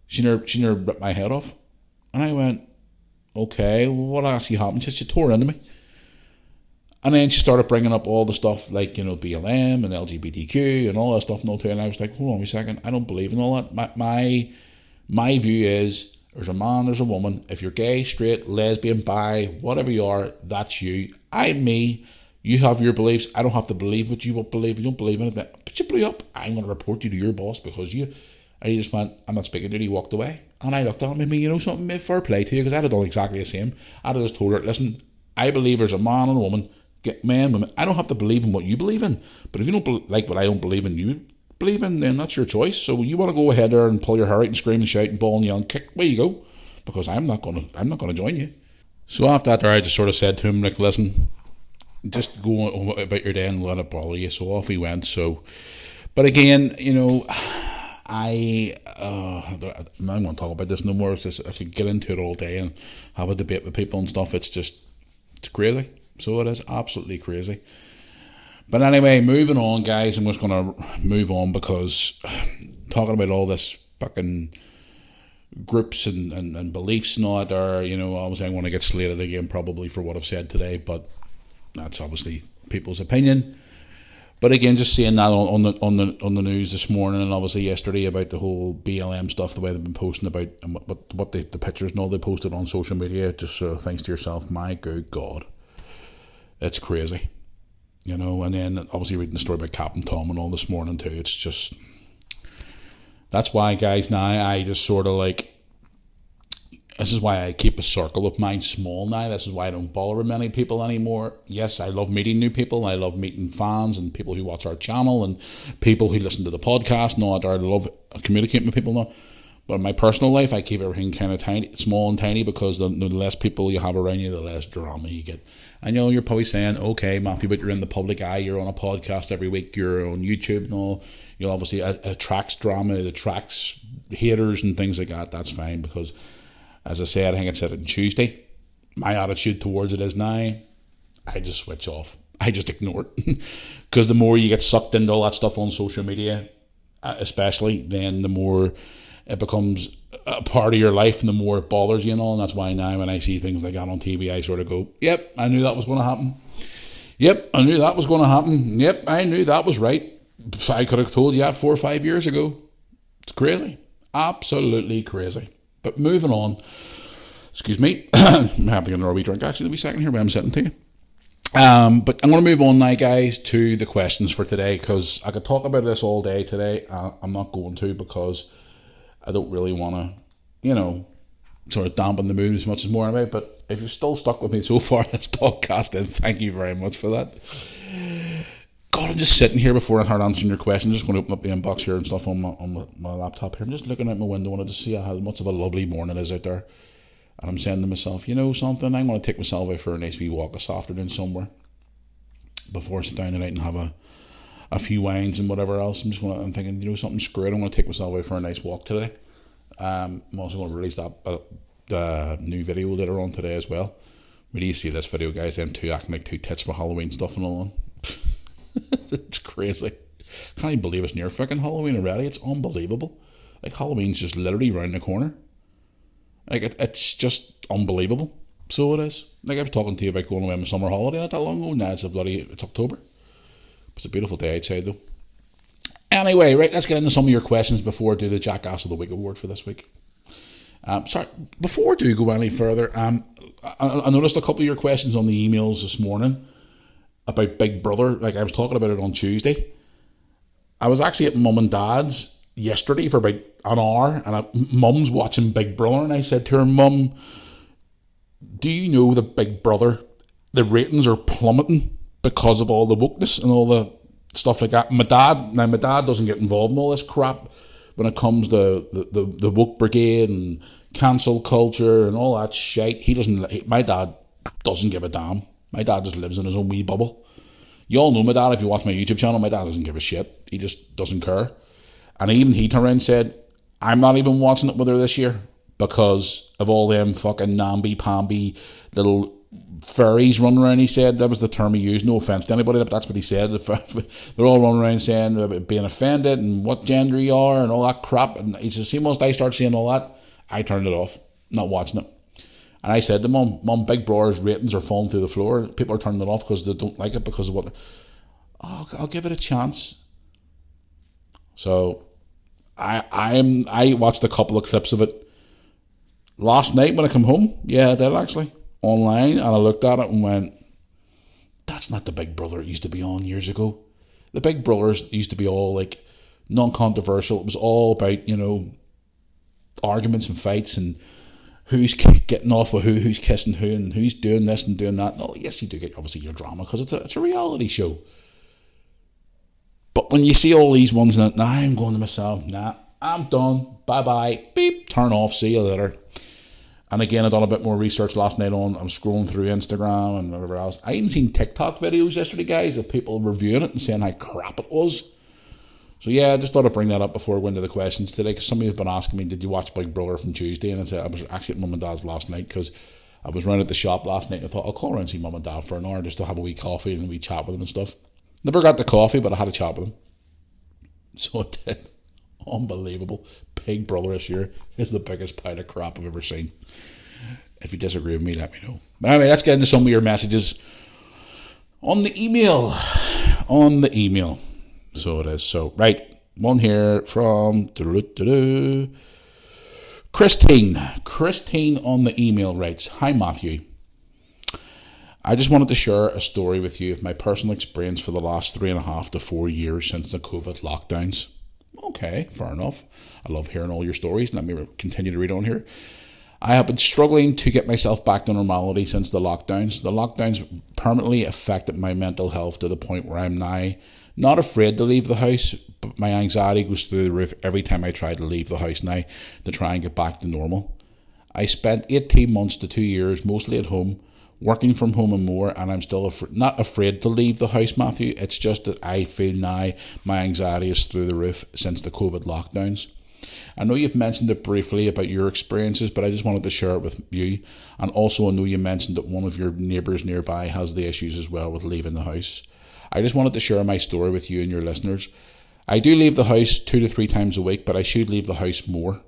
she never ripped my head off. And I went, "Okay, well, what actually happened?" She tore into me. And then she started bringing up all the stuff like, BLM and LGBTQ and all that stuff and all too. And I was like, hold on a second, I don't believe in all that. My view is, there's a man, there's a woman. If you're gay, straight, lesbian, bi, whatever you are, that's you. I'm me. You have your beliefs. I don't have to believe what you believe. You don't believe in it. But you blew up. I'm going to report you to your boss because you... And he just went, "I'm not speaking to you." He walked away. And I looked at him and me, something, fair play to you, because I'd have done exactly the same. I'd have just told her, "Listen, I believe there's a man and a woman. Men, women. I don't have to believe in what you believe in. But if you don't like what I don't believe in, you believe in, then that's your choice. So you want to go ahead there and pull your hair out and scream and shout and bawl and yell and kick, where you go, because I'm not gonna join you." So after that, I just sort of said to him, like, "Listen, just go about your day and let it bother you." So off he went. So, but again, I'm not going to talk about this no more. It's just, I could get into it all day and have a debate with people and stuff. It's crazy. So it is absolutely crazy. But anyway, moving on, guys. I'm just going to move on, because talking about all this fucking groups and beliefs and all that there, obviously I'm going to get slated again probably for what I've said today, but that's obviously people's opinion. But again, just seeing that on the news this morning, and obviously yesterday, about the whole BLM stuff, the way they've been posting about, and what the pictures and all they posted on social media, just thinks to yourself, my good God, it's crazy, And then obviously reading the story about Captain Tom and all this morning too. It's just, that's why, guys, now I just sort of like, this is why I keep a circle of mine small now. This is why I don't bother with many people anymore. Yes, I love meeting new people. I love meeting fans and people who watch our channel and people who listen to the podcast and all that. I love communicating with people now. But in my personal life, I keep everything kind of tiny, small and tiny, because the less people you have around you, the less drama you get. I know you're probably saying, "Okay, Matthew, but you're in the public eye. You're on a podcast every week. You're on YouTube and all. You'll obviously attracts drama. It attracts haters and things like that." That's fine, because, as I said, I think I said it on Tuesday, my attitude towards it is now, I just switch off. I just ignore it. Because the more you get sucked into all that stuff on social media, especially, then the more it becomes a part of your life and the more it bothers you and all. And that's why now when I see things like that on TV, I sort of go, "Yep, I knew that was going to happen. Yep, I knew that was going to happen. Yep, I knew that was right. I could have told you that 4 or 5 years ago." It's crazy. Absolutely crazy. But moving on. Excuse me. I'm having another wee drink actually. Let me a second here where I'm sitting to you. But I'm going to move on now, guys, to the questions for today, because I could talk about this all day today. I'm not going to, because I don't really want to, sort of dampen the mood as much as more about. But if you're still stuck with me so far in this podcast, then thank you very much for that. God, I'm just sitting here before I start answering your question. I'm just going to open up the inbox here and stuff on my laptop here. I'm just looking out my window and I just see how much of a lovely morning it is out there. And I'm saying to myself, you know something, I'm going to take myself out for a nice wee walk this afternoon somewhere before I sit down tonight and have a few wines and whatever else. I'm thinking, you know something, screw it, I'm going to take myself out for a nice walk today. I'm also going to release the new video later on today as well. Where do you see this video, guys? Them two acting like two tits for Halloween stuff and all on. It's crazy. Can't even believe it's near fucking Halloween already. It's unbelievable. Like, Halloween's just literally round the corner. Like, it's just unbelievable. So it is. Like, I was talking to you about going away on my summer holiday not that long ago. Now it's October. It's a beautiful day outside though. Anyway, right, let's get into some of your questions before I do the Jackass of the Week award for this week. Sorry, before I do go any further, I noticed a couple of your questions on the emails this morning about Big Brother. Like, I was talking about it on Tuesday. I was actually at Mum and Dad's yesterday for about an hour, and Mum's watching Big Brother, and I said to her, Mum, do you know that Big Brother, the ratings are plummeting because of all the wokeness and all the stuff like that? My dad doesn't get involved in all this crap when it comes to the woke brigade and cancel culture and all that shit. My dad doesn't give a damn. My dad just lives in his own wee bubble. You all know my dad. If you watch my YouTube channel, my dad doesn't give a shit. He just doesn't care. And even he turned around and said, I'm not even watching it with her this year because of all them fucking namby-pamby little furries running around. He said, that was the term he used, no offence to anybody, but that's what he said. They're all running around saying about being offended and what gender you are and all that crap. And he says, see, once I start seeing all that, I turned it off, not watching it. And I said to Mum, Big Brother's ratings are falling through the floor. People are turning it off because they don't like it because of what. Oh, I'll give it a chance. So I watched a couple of clips of it last night when I come home. Yeah, I did actually, online, and I looked at it and went, that's not the Big Brother it used to be on years ago. The Big Brothers used to be all like non-controversial. It was all about, you know, arguments and fights and who's getting off with who's kissing who, and who's doing this and doing that. No, yes, you do get obviously your drama because it's a reality show. But when you see all these ones, now I'm going to myself, nah, I'm done, bye-bye, beep, turn off, see you later. And again, I done a bit more research last night I'm scrolling through Instagram and whatever else. I even seen TikTok videos yesterday, guys, of people reviewing it and saying how crap it was. So yeah, I just thought I'd bring that up before I go into the questions today, because somebody has been asking me, did you watch Big Brother from Tuesday? And I said, I was actually at Mum and Dad's last night because I was round at the shop last night and I thought, I'll call around and see Mum and Dad for an hour just to have a wee coffee and a wee chat with them and stuff. Never got the coffee, but I had a chat with them. So I did. Unbelievable. Big Brother this year is the biggest pile of crap I've ever seen. If you disagree with me, let me know. But anyway, let's get into some of your messages on the email. So it is. So, right. One here from Christine. Christine on the email writes, hi Matthew. I just wanted to share a story with you of my personal experience for the last 3.5 to 4 years since the COVID lockdowns. Okay, fair enough. I love hearing all your stories. Let me continue to read on here. I have been struggling to get myself back to normality since the lockdowns. The lockdowns permanently affected my mental health to the point where I'm now not afraid to leave the house, but my anxiety goes through the roof every time I try to leave the house now to try and get back to normal. I spent 18 months to 2 years mostly at home, working from home and more, and I'm still not afraid to leave the house, Matthew. It's just that I feel now my anxiety is through the roof since the COVID lockdowns. I know you've mentioned it briefly about your experiences, but I just wanted to share it with you. And also I know you mentioned that one of your neighbours nearby has the issues as well with leaving the house. I just wanted to share my story with you and your listeners. I do leave the house 2 to 3 times a week, but I should leave the house more.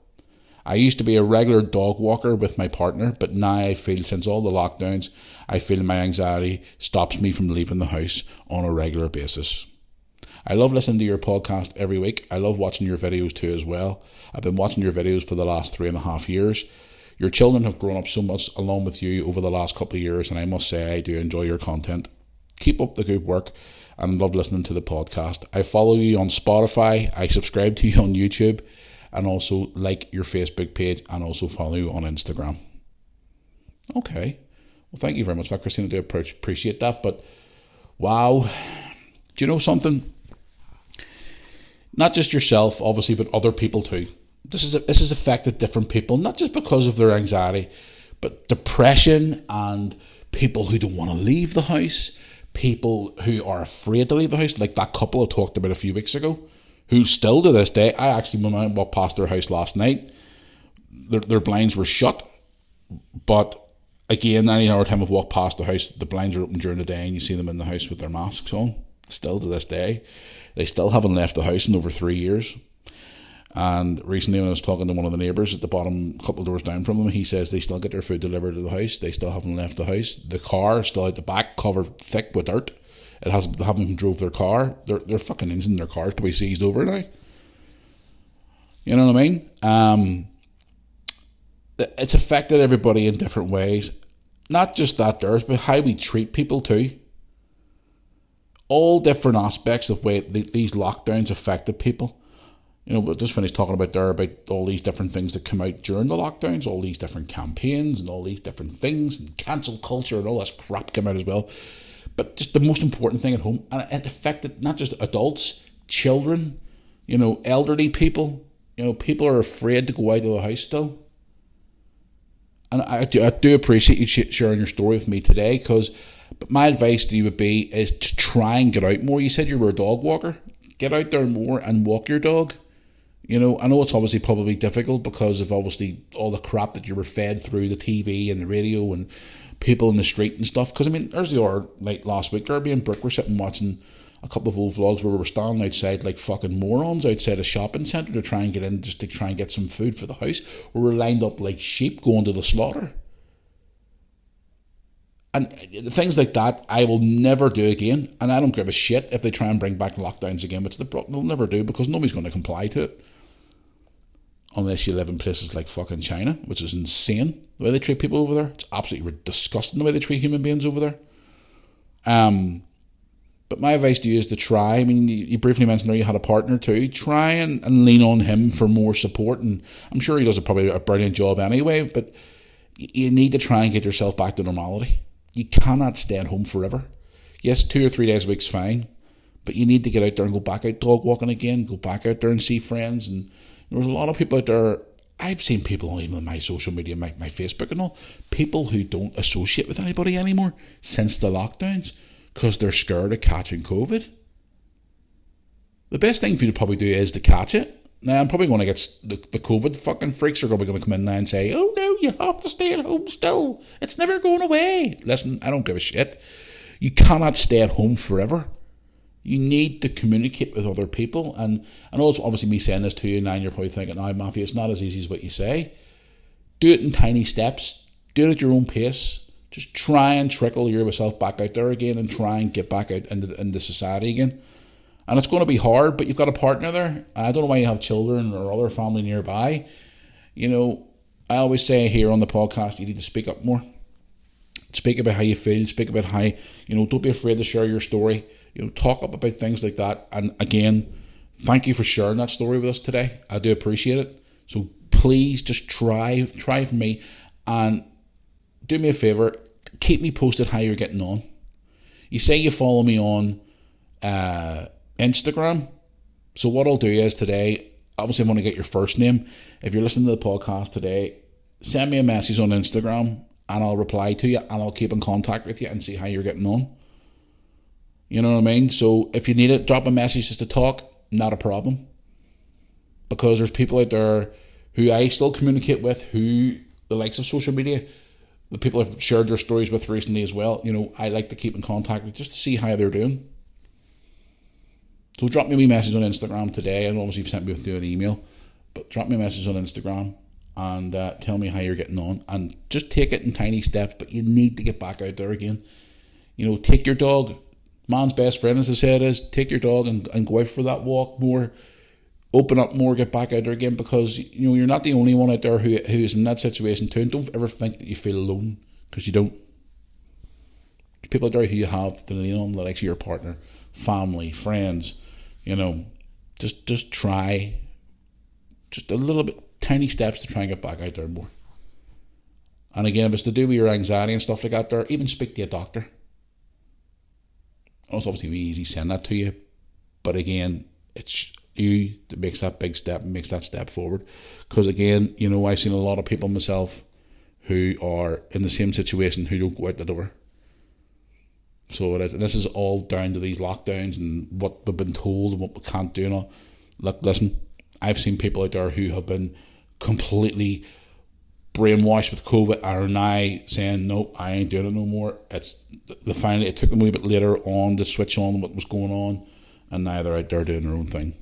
I used to be a regular dog walker with my partner, but now I feel since all the lockdowns, I feel my anxiety stops me from leaving the house on a regular basis. I love listening to your podcast every week. I love watching your videos too as well. I've been watching your videos for the last 3.5 years. Your children have grown up so much along with you over the last couple of years, and I must say I do enjoy your content. Keep up the good work and love listening to the podcast. I follow you on Spotify. I subscribe to you on YouTube, and also like your Facebook page, and also follow you on Instagram. Okay. Well, thank you very much for that, Christina. I do appreciate that. But wow, Do you know something? Not just yourself, obviously, but other people too. This has affected different people, not just because of their anxiety, but depression and people who don't want to leave the house, people who are afraid to leave the house, like that couple I talked about a few weeks ago, who still to this day, I actually, when I walked past their house last night, their blinds were shut, but again, any other time I've walked past the house, the blinds are open during the day and you see them in the house with their masks on, still to this day. They still haven't left the house in over 3 years. And recently when I was talking to one of the neighbours at the bottom, a couple of doors down from them, he says they still get their food delivered to the house. They still haven't left the house. The car is still out the back, covered thick with dirt. They haven't even drove their car. Their fucking engine in their car is to be seized over now. You know what I mean? It's affected everybody in different ways. Not just that there, but how we treat people too. All different aspects of way these lockdowns affected people. You know, we just finished talking about all these different things that come out during the lockdowns, all these different campaigns and all these different things, and cancel culture and all this crap came out as well. But just the most important thing at home, and it affected not just adults, children, you know, elderly people. You know, people are afraid to go out of the house still. And I do appreciate you sharing your story with me today, but my advice to you would be is to try and get out more. You said you were a dog walker. Get out there more and walk your dog. You know, I know it's obviously probably difficult because of obviously all the crap that you were fed through the TV and the radio and people in the street and stuff. Because, I mean, there's the hour, like last week, Derby and Brooke were sitting watching a couple of old vlogs where we were standing outside like fucking morons outside a shopping centre to try and get in, just to try and get some food for the house. We were lined up like sheep going to the slaughter. And things like that I will never do again. And I don't give a shit if they try and bring back lockdowns again, which they'll never do, because nobody's going to comply to it. Unless you live in places like fucking China, which is insane the way they treat people over there. It's absolutely disgusting the way they treat human beings over there. But my advice to you is to try. I mean, you briefly mentioned there you had a partner too. Try and lean on him for more support. And I'm sure he does probably a brilliant job anyway, but you need to try and get yourself back to normality. You cannot stay at home forever. Yes, 2 or 3 days a week's fine, but you need to get out there and go back out dog walking again, go back out there and see friends. And there's a lot of people out there. I've seen people even on my social media, my Facebook and all, people who don't associate with anybody anymore since the lockdowns because they're scared of catching COVID. The best thing for you to probably do is to catch it. Now, I'm probably going to get the COVID fucking freaks are probably going to come in now and say, oh no, you have to stay at home still. It's never going away. Listen, I don't give a shit. You cannot stay at home forever. You need to communicate with other people. And I know it's obviously me saying this to you now, and you're probably thinking, now, Matthew, it's not as easy as what you say. Do it in tiny steps. Do it at your own pace. Just try and trickle yourself back out there again and try and get back out into society again. And it's going to be hard, but you've got a partner there. I don't know why you have children or other family nearby. You know, I always say here on the podcast, you need to speak up more. Speak about how you feel. Speak about how, don't be afraid to share your story. Talk up about things like that. And again, thank you for sharing that story with us today. I do appreciate it. So please just try for me. And do me a favour, keep me posted how you're getting on. You say you follow me on Instagram. So what I'll do is today, obviously I want to get your first name. If you're listening to the podcast today, send me a message on Instagram and I'll reply to you and I'll keep in contact with you and see how you're getting on. You know what I mean? So if you need it, drop a message just to talk, not a problem. Because there's people out there who I still communicate with, who the likes of social media, the people I've shared their stories with recently as well, I like to keep in contact with just to see how they're doing. So drop me a wee message on Instagram today. I know obviously you've sent me through an email, but drop me a message on Instagram and tell me how you're getting on. And just take it in tiny steps, but you need to get back out there again. Take your dog. Man's best friend, as I said, is take your dog and go out for that walk more. Open up more, get back out there again, because you're not the only one out there who is in that situation too. And don't ever think that you feel alone, because you don't. There's people out there who you have to lean on, like your partner, family, friends. Just try, just a little bit, tiny steps to try and get back out there more. And again, if it's to do with your anxiety and stuff like that, even speak to a doctor. It's obviously easy saying that to you, but again, it's you that makes that big step and makes that step forward. Because again, I've seen a lot of people myself who are in the same situation who don't go out the door. So it is, and this is all down to these lockdowns and what we've been told and what we can't do and all. Look, listen, I've seen people out there who have been completely brainwashed with COVID are now saying, no, I ain't doing it no more. It took them a wee bit later on to switch on what was going on, and now they're out there doing their own thing.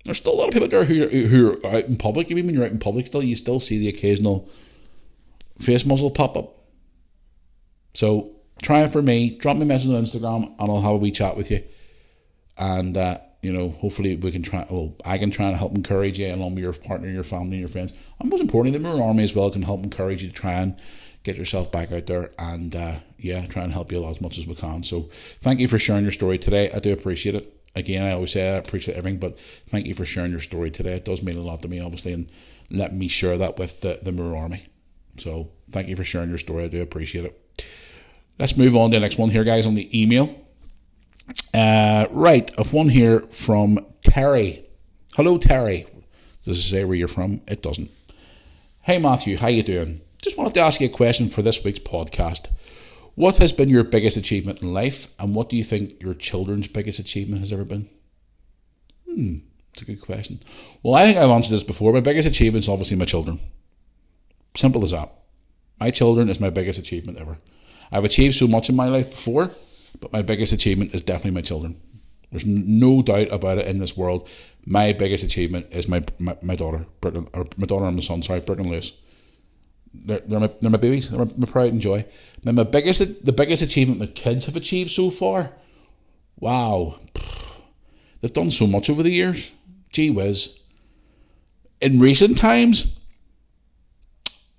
There's still a lot of people out there who are out in public. Even when you're out in public still, you still see the occasional face muzzle pop up. So try it for me. Drop me a message on Instagram and I'll have a wee chat with you. And hopefully we can try. Well, I can try and help encourage you along with your partner, your family, your friends, and most importantly, the Moore Army as well can help encourage you to try and get yourself back out there and try and help you as much as we can. So thank you for sharing your story today. I do appreciate it. Again, I always say I appreciate everything, but thank you for sharing your story today. It does mean a lot to me, obviously, and let me share that with the Moore Army. So thank you for sharing your story. I do appreciate it. Let's move on to the next one here, guys, on the email. Right, I've one here from Terry. Hello, Terry. Does it say where you're from? It doesn't. Hey, Matthew, how you doing? Just wanted to ask you a question for this week's podcast. What has been your biggest achievement in life, and what do you think your children's biggest achievement has ever been? It's a good question. Well, I think I've answered this before. My biggest achievement is obviously my children. Simple as that. My children is my biggest achievement ever. I've achieved so much in my life before, but my biggest achievement is definitely my children. There's no doubt about it in this world. My biggest achievement is my daughter, my daughter and my son, Brooke and Lewis. They're my babies. They're my pride and joy. Now, the biggest achievement my kids have achieved so far, wow, they've done so much over the years. Gee whiz. In recent times,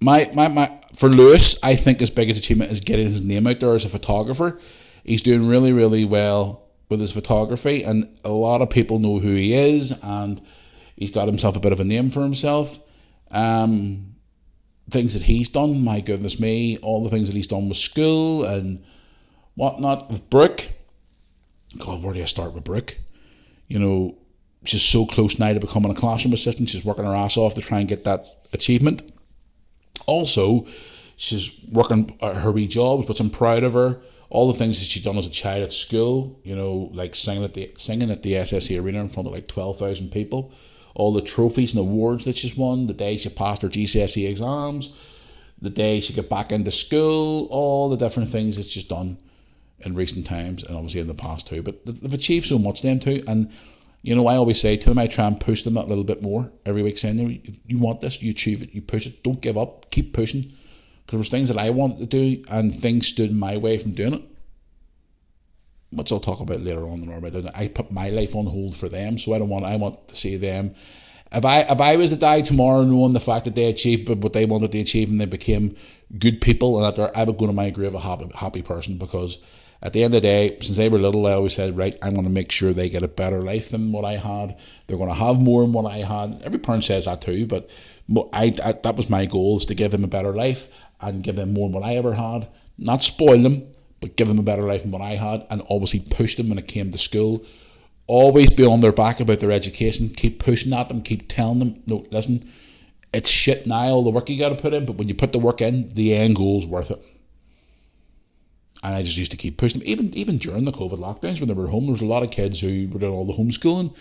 for Lewis, I think his biggest achievement is getting his name out there as a photographer. He's doing really, really well with his photography, and a lot of people know who he is, and he's got himself a bit of a name for himself. Things that he's done, my goodness me, all the things that he's done with school and whatnot. With Brooke, God, where do I start with Brooke? She's so close now to becoming a classroom assistant. She's working her ass off to try and get that achievement. Also, she's working at her wee jobs, but I'm proud of her. All the things that she's done as a child at school, like singing at the SSE Arena in front of like 12,000 people. All the trophies and awards that she's won, the day she passed her GCSE exams, the day she got back into school, all the different things that she's done in recent times and obviously in the past too. But they've achieved so much then too. And, I always say to them, I try and push them that little bit more every week, saying, you want this, you achieve it, you push it, don't give up, keep pushing. Because there was things that I wanted to do and things stood in my way from doing it. Which I'll talk about later on. I put my life on hold for them, so I want to see them. If I was to die tomorrow knowing the fact that they achieved what they wanted to achieve and they became good people, and that I would go to my grave a happy person, because at the end of the day, since they were little, I always said, right, I'm going to make sure they get a better life than what I had. They're going to have more than what I had. Every parent says that too, but that was my goal, is to give them a better life and give them more than what I ever had. Not spoil them, but give them a better life than what I had, and obviously push them when it came to school. Always be on their back about their education. Keep pushing at them. Keep telling them, no, listen, it's shit now, all the work you got to put in, but when you put the work in, the end goal's worth it. And I just used to keep pushing them. Even during the COVID lockdowns, when they were home, there was a lot of kids who were doing all the homeschooling.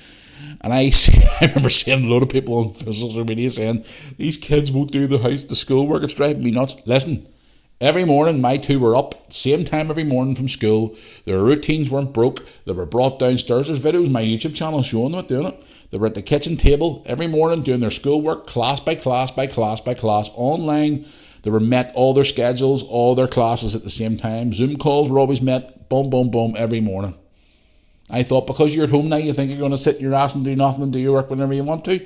And I remember seeing a lot of people on social media saying, these kids won't do the schoolwork, it's driving me nuts. Listen, every morning, my two were up, same time every morning from school. Their routines weren't broke. They were brought downstairs. There's videos on my YouTube channel showing them doing it. They were at the kitchen table every morning doing their schoolwork, class by class by class by class, online. They were met all their schedules, all their classes at the same time. Zoom calls were always met, boom, boom, boom, every morning. I thought, because you're at home now, you think you're going to sit your ass and do nothing and do your work whenever you want to?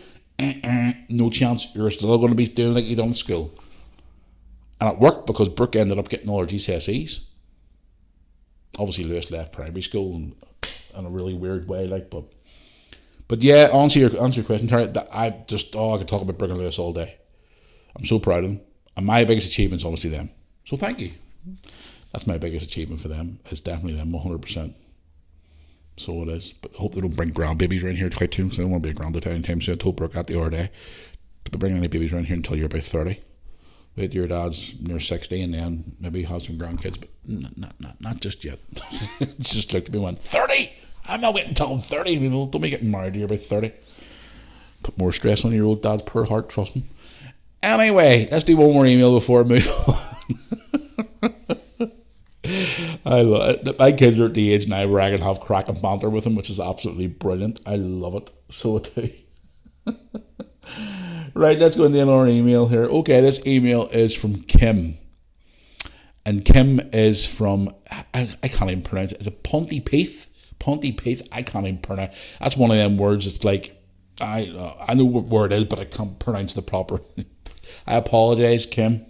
No chance. You're still going to be doing like you done at school. And it worked, because Brooke ended up getting all her GCSEs. Obviously, Lewis left primary school in a really weird way, but yeah, answer your question, Terry. I could talk about Brooke and Lewis all day. I'm so proud of them, and my biggest achievement's obviously them. So thank you. That's my biggest achievement for them. It's definitely them, 100%. So it is. But I hope they don't bring grandbabies around here quite soon, because I don't want to be a granddad anytime soon. I told Brooke that the other day. Don't be bringing any babies around here until you're about 30. Wait, your dad's near 60 and then maybe have some grandkids, but not just yet. It's just looked at me and went, 30? I'm not waiting until I'm 30. Don't be getting married till you're about 30. Put more stress on your old dad's poor heart, trust me. Anyway, let's do one more email before I move on. I love it. My kids are at the age now where I can have crack and banter with them, which is absolutely brilliant. I love it. So do. Right, let's go into another email here. Okay, this email is from Kim. And Kim is from, I can't even pronounce it. Is it Pontypeith? Pontypeith? I can't even pronounce. That's one of them words. It's like, I know what word it is, but I can't pronounce the proper. I apologise, Kim.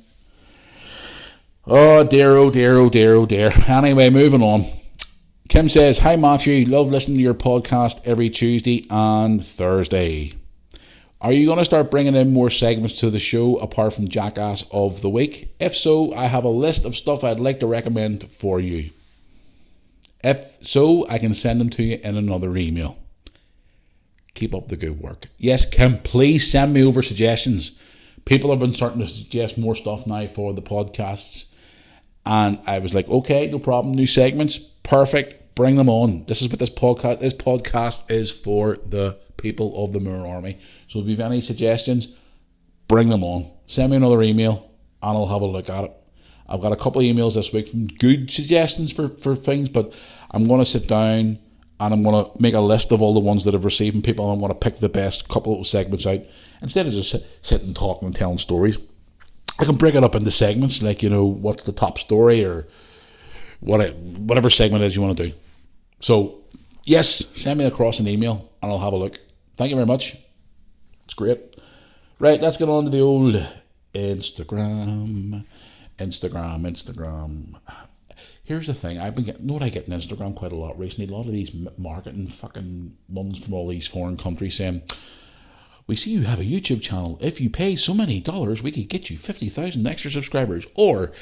Oh dear, oh dear, oh dear, oh dear. Anyway, moving on. Kim says, "Hi Matthew, love listening to your podcast every Tuesday and Thursday. Are you going to start bringing in more segments to the show apart from Jackass of the Week? If so, I have a list of stuff I'd like to recommend for you. If so, I can send them to you in another email. Keep up the good work." Yes, Kim, please send me over suggestions. People have been starting to suggest more stuff now for the podcasts. And I was like, okay, no problem. New segments, perfect. Bring them on. This is what this podcast is for the people of the Moor Army. So if you have any suggestions, bring them on. Send me another email and I'll have a look at it. I've got a couple of emails this week from good suggestions for things, but I'm going to sit down and I'm going to make a list of all the ones that I've received from people, and I'm going to pick the best couple of segments out. Instead of just sitting talking and telling stories, I can break it up into segments, like, what's the top story or whatever segment it is you want to do. So, yes, send me across an email and I'll have a look. Thank you very much. It's great. Right, let's get on to the old Instagram. Here's the thing. I've been getting, I get on Instagram quite a lot recently. A lot of these marketing fucking ones from all these foreign countries saying, "We see you have a YouTube channel. If you pay so many dollars, we could get you 50,000 extra subscribers. Or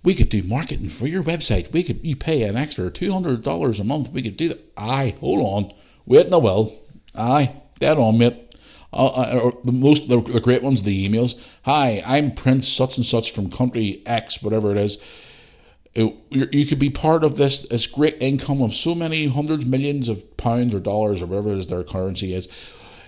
we could do marketing for your website. You pay an extra $200 a month. We could do that." Aye, hold on. Wait in a while. Aye, dead on, mate. The great ones, the emails. "Hi, I'm Prince such and such from country X," whatever it is. You could be part of this great income of so many hundreds, millions of pounds or dollars or whatever it is their currency is.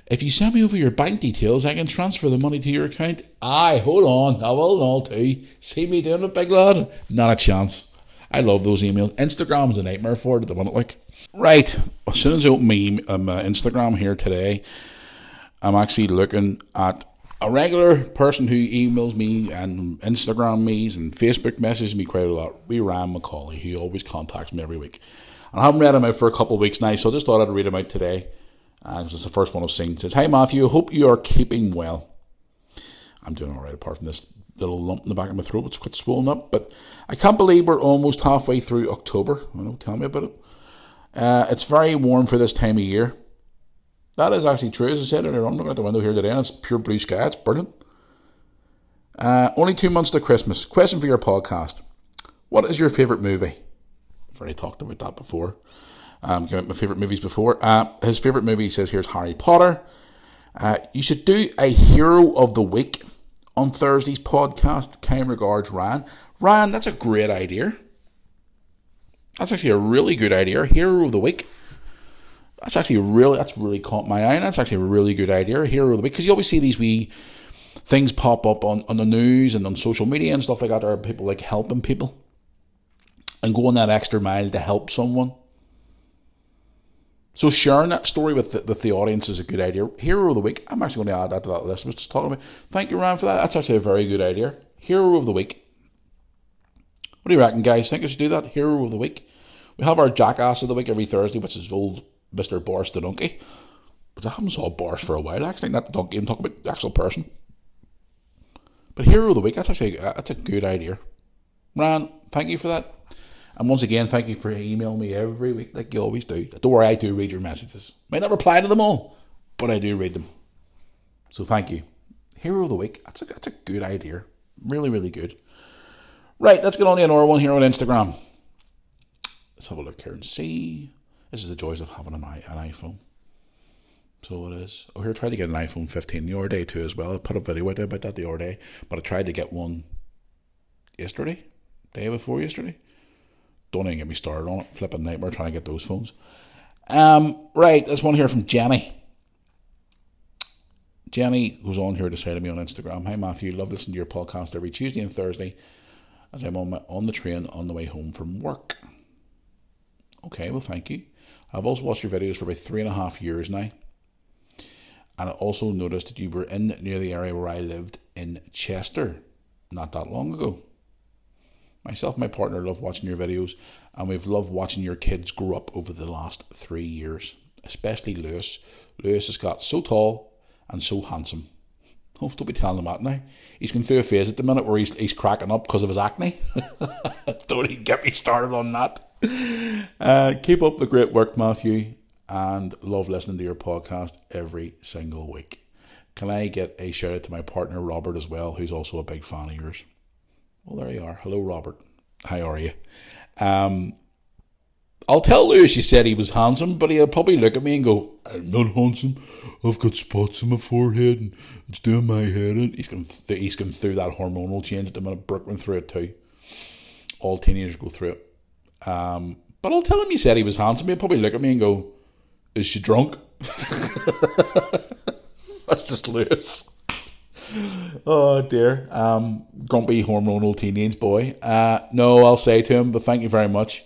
"If you send me over your bank details, I can transfer the money to your account." Aye, hold on. I will all too. See me doing it, big lad? Not a chance. I love those emails. Instagram's a nightmare for it at the minute, like. Right, as soon as I open my Instagram here today, I'm actually looking at a regular person who emails me and Instagram me and Facebook messages me quite a lot. Ryan Macaulay, who always contacts me every week. And I haven't read him out for a couple of weeks now, so I just thought I'd read him out today. Because it's the first one I've seen. It says, "Hi Matthew, hope you are keeping well." I'm doing alright apart from this little lump in the back of my throat. It's quite swollen up. But I can't believe we're almost halfway through October. Tell me about it. It's very warm for this time of year. That is actually true. As I said earlier, I'm looking at the window here today and it's pure blue sky. It's brilliant. Only 2 months to Christmas. Question for your podcast. What is your favourite movie? I've already talked about that before. My favourite movies before. His favourite movie, he says here, is Harry Potter. You should do a Hero of the Week on Thursday's podcast. Kind regards, Ryan. Ryan, that's a great idea. That's actually a really good idea. Hero of the Week. That's really caught my eye. That's actually a really good idea. Hero of the Week. Because you always see these wee things pop up on the news and on social media and stuff like that. There are people like helping people and going that extra mile to help someone. So sharing that story with the audience is a good idea. Hero of the Week. I'm actually going to add that to that list I was just talking about. Thank you, Ryan, for that. That's actually a very good idea. Hero of the Week. What do you reckon, guys? Think I should do that? Hero of the Week. We have our Jackass of the Week every Thursday, which is old Mr. Boris the Donkey. But I haven't saw Boris for a while, actually. Not the donkey. I'm talking about the actual person. But Hero of the Week, that's a good idea. Ryan, thank you for that. And once again, thank you for emailing me every week like you always do. Don't worry, I do read your messages. Might not reply to them all, but I do read them. So thank you. Hero of the Week, that's a good idea. Really, really good. Right, let's get on to another one here on Instagram. Let's have a look here and see. This is the joys of having an iPhone. So it is. Oh, here, I tried to get an iPhone 15 the other day too as well. I put a video out there about that the other day, but I tried to get one yesterday, day before yesterday. Don't even get me started on it. Flipping nightmare trying to get those phones. Right, this one here from Jenny. Jenny goes on here to say to me on Instagram, "Hi Matthew, love listening to your podcast every Tuesday and Thursday as I'm on the train on the way home from work." Okay, well thank you. I've also watched your videos for about 3.5 years now. And I also noticed that you were in near the area where I lived in Chester not that long ago. Myself and my partner love watching your videos, and we've loved watching your kids grow up over the last 3 years, especially Lewis. Lewis has got so tall and so handsome. Oh, don't be telling him that now. He's going through a phase at the minute where he's cracking up because of his acne. Don't even get me started on that. Keep up the great work, Matthew, and love listening to your podcast every single week. Can I get a shout out to my partner Robert as well, who's also a big fan of yours? Well, there you are. Hello, Robert. How are you? I'll tell Lewis you said he was handsome, but he'll probably look at me and go, "I'm not handsome. I've got spots on my forehead and it's doing my head in." He's going through that hormonal change at the minute. Brooke went through it too. All teenagers go through it. But I'll tell him you said he was handsome. He'll probably look at me and go, "Is she drunk?" That's just Lewis. Oh dear. Grumpy hormonal teenage boy. No, I'll say to him, but thank you very much.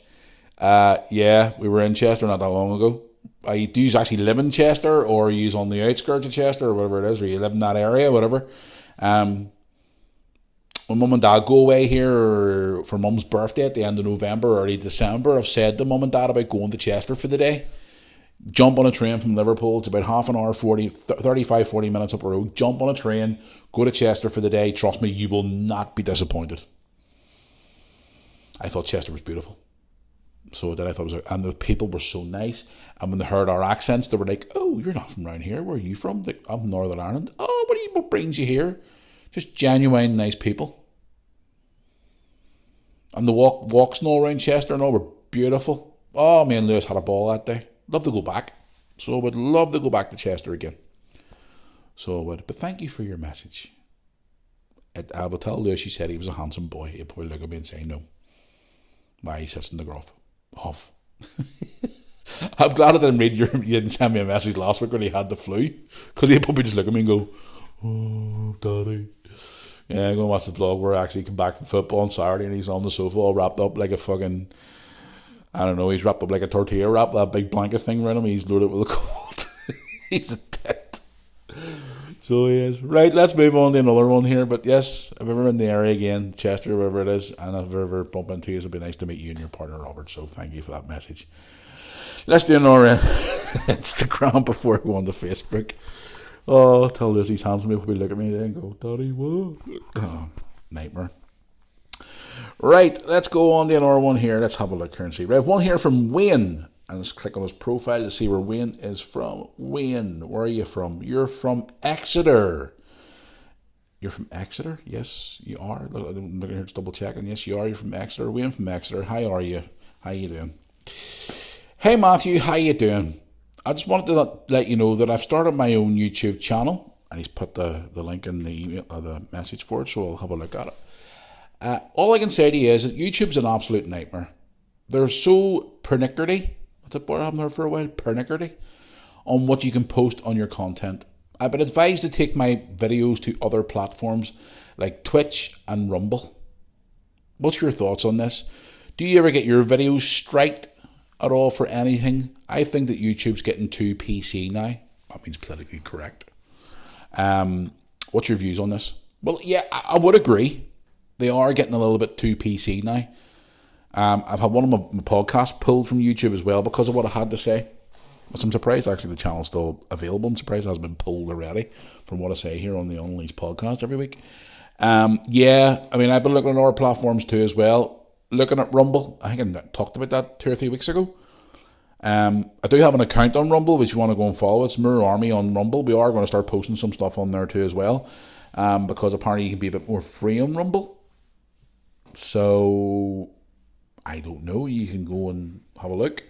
Yeah, we were in Chester not that long ago. Do you actually live in Chester, or are you on the outskirts of Chester, or whatever it is, or you live in that area, whatever? When Mum and Dad go away here for Mum's birthday at the end of November, early December, I've said to Mum and Dad about going to Chester for the day. Jump on a train from Liverpool. It's about half an hour, 35-40 minutes up the road. Jump on a train, go to Chester for the day. Trust me, you will not be disappointed. I thought Chester was beautiful. So then I thought and the people were so nice. And when they heard our accents, they were like, "Oh, you're not from around here. Where are you from?" Like, "I'm from Northern Ireland." "Oh, what brings you here?" Just genuine, nice people. And the walks and all around Chester and all were beautiful. Oh, me and Lewis had a ball that day. Love to go back. So I would love to go back to Chester again. So I would. But thank you for your message. I will tell Lewis you said he was a handsome boy. He'll probably look at me and say no. Why he sits in the gruff. Off. I'm glad I didn't read you didn't send me a message last week when he had the flu. Because he'd probably just look at me and go, "Oh, Daddy." Yeah, go and watch the vlog where I actually come back from football on Saturday and he's on the sofa all wrapped up like a fucking, I don't know, he's wrapped up like a tortilla wrap, that big blanket thing around him. He's loaded with a cold. He's a tit. So he is. Right, let's move on to another one here. But yes, if ever in the area again, Chester, wherever it is, and if I ever bump into you, it'll be nice to meet you and your partner Robert. So thank you for that message. Let's do another Instagram before we go on to Facebook. Oh, tell Liz he's handsome. He'll probably look at me and go, "Daddy, what?" Oh, nightmare. Right, let's go on to another one here. Let's have a look here and see. We have one here from Wayne. And let's click on his profile to see where Wayne is from. Wayne, where are you from? You're from Exeter. You're from Exeter? Yes, you are. I'm looking here just double checking. Yes, you are. You're from Exeter. Wayne from Exeter. How are you? How you doing? Hey Matthew, how you doing? I just wanted to let you know that I've started my own YouTube channel. And he's put the link in the email, the message for it, so I'll have a look at it. All I can say to you is that YouTube's an absolute nightmare. They're so pernickety. What's a word I haven't heard for a while? Pernickety. On what you can post on your content. I've been advised to take my videos to other platforms like Twitch and Rumble. What's your thoughts on this? Do you ever get your videos striked at all for anything? I think that YouTube's getting too PC now. That means politically correct. What's your views on this? Well, yeah, I would agree. They are getting a little bit too PC now. I've had one of my podcasts pulled from YouTube as well because of what I had to say. But I'm surprised actually the channel's still available. I'm surprised it hasn't been pulled already from what I say here on the Unleashed podcast every week. Yeah, I mean, I've been looking at other platforms too as well. Looking at Rumble. I think I talked about that 2 or 3 weeks ago. I do have an account on Rumble which you want to go and follow. It's Mirror Army on Rumble. We are going to start posting some stuff on there too as well. Because apparently you can be a bit more free on Rumble. So I don't know. You can go and have a look.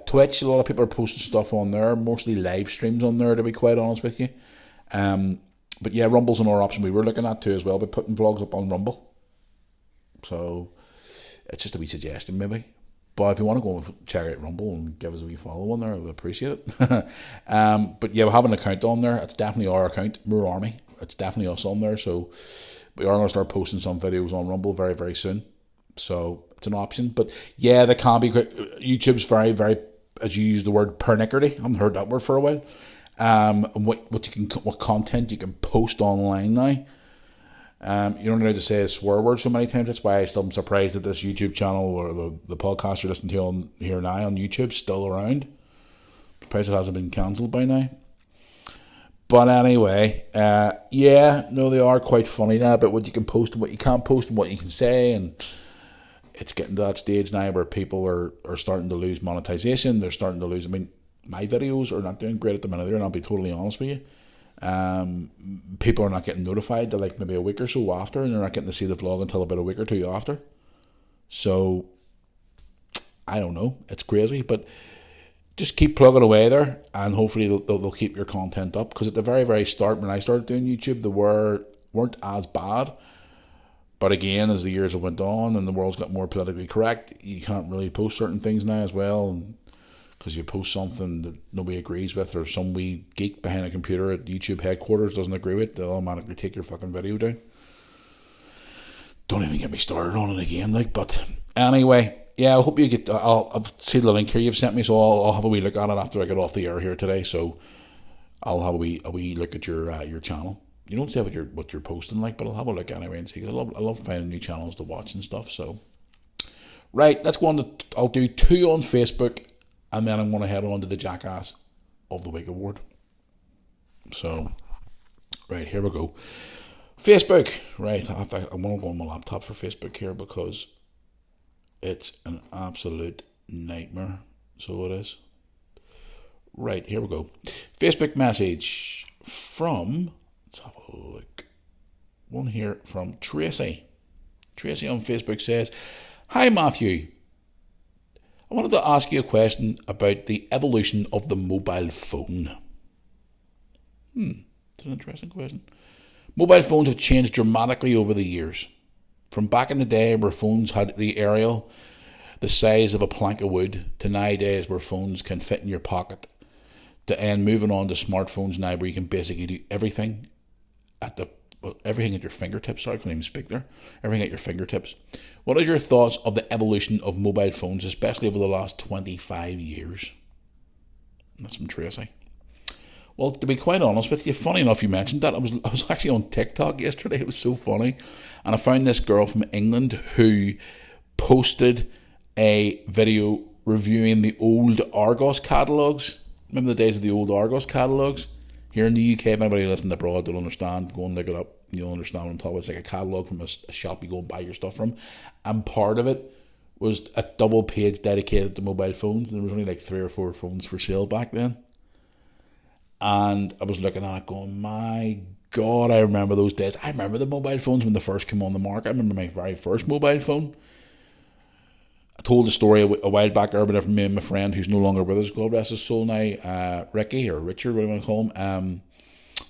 Twitch, a lot of people are posting stuff on there, mostly live streams on there, to be quite honest with you. But yeah, Rumble's another option we were looking at too as well, by putting vlogs up on Rumble. So it's just a wee suggestion maybe. But if you want to go and check out Rumble and give us a wee follow on there, I would appreciate it. But yeah, we have an account on there. It's definitely our account, Moore Army. It's definitely us on there. So we are going to start posting some videos on Rumble very, very soon. So it's an option. But yeah, they can be quick. YouTube's very, very, as you use the word, pernickety. I haven't heard that word for a while. And what content you can post online now. You don't need to say a swear word so many times. That's why I'm surprised that this YouTube channel or the podcast you're listening to on here now on YouTube is still around. Surprised it hasn't been cancelled by now. But anyway, yeah, no, they are quite funny now about what you can post and what you can't post and what you can say, and it's getting to that stage now where people are starting to lose monetization. They're starting to lose. I mean, my videos are not doing great at the minute. I'll be totally honest with you. People are not getting notified till like maybe a week or so after, and they're not getting to see the vlog until about a week or two after. So I don't know. It's crazy, but just keep plugging away there, and hopefully they'll keep your content up. Because at the very, very start, when I started doing YouTube, they weren't as bad. But again, as the years have went on and the world's got more politically correct, you can't really post certain things now as well. Because you post something that nobody agrees with, or some wee geek behind a computer at YouTube headquarters doesn't agree with, they'll automatically take your fucking video down. Don't even get me started on it again, but anyway, yeah, I hope you get. I've seen the link here you've sent me, so I'll have a wee look at it after I get off the air here today. So I'll have a wee look at your channel. You don't say what you're posting but I'll have a look anyway and see, because I love finding new channels to watch and stuff. So right, let's go on to. I'll do 2 on Facebook. And then I'm going to head on to the Jackass of the Week award. So, right, here we go. Facebook. Right, I want to go on my laptop for Facebook here because it's an absolute nightmare. So it is. Right, here we go. Facebook message from, let's have a look. One here from Tracy. Tracy on Facebook says, "Hi Matthew. I wanted to ask you a question about the evolution of the mobile phone." It's an interesting question. Mobile phones have changed dramatically over the years. From back in the day where phones had the aerial, the size of a plank of wood, to nowadays where phones can fit in your pocket, and moving on to smartphones now where you can basically do everything everything at your fingertips. Sorry, I can't even speak there. Everything at your fingertips. What are your thoughts of the evolution of mobile phones, especially over the last 25 years? That's from Tracy. Well, to be quite honest with you, funny enough you mentioned that. I was actually on TikTok yesterday. It was so funny. And I found this girl from England who posted a video reviewing the old Argos catalogues. Remember the days of the old Argos catalogues? Here in the UK, if anybody listening abroad don't understand, go and look it up. You'll understand what I'm talking about. It's like a catalogue from a shop you go and buy your stuff from. And part of it was a double page dedicated to mobile phones. And there was only like 3 or 4 phones for sale back then. And I was looking at it going, my God, I remember those days. I remember the mobile phones when they first came on the market. I remember my very first mobile phone. I told the story a while back there, but me and my friend who's no longer with us, God rest his soul now, Ricky or Richard, whatever you want to call him.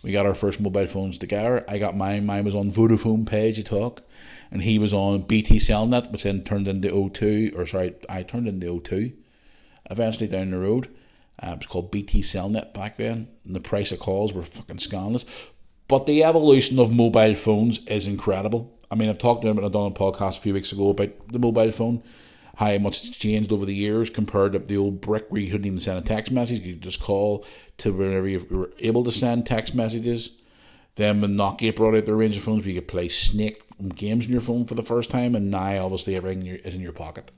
We got our first mobile phones together. I got mine. Mine was on Vodafone Page Talk, and he was on BT Cellnet, which then turned into O2. I turned into O2 eventually down the road. It was called BT Cellnet back then, and the price of calls were fucking scandalous. But the evolution of mobile phones is incredible. I mean, I've talked about it. I've done a podcast a few weeks ago about the mobile phone, how much it's changed over the years compared to the old brick where you couldn't even send a text message. You could just call to whenever you were able to send text messages. Then when Nokia brought out their range of phones where you could play Snake games on your phone for the first time, and now obviously everything is in your pocket.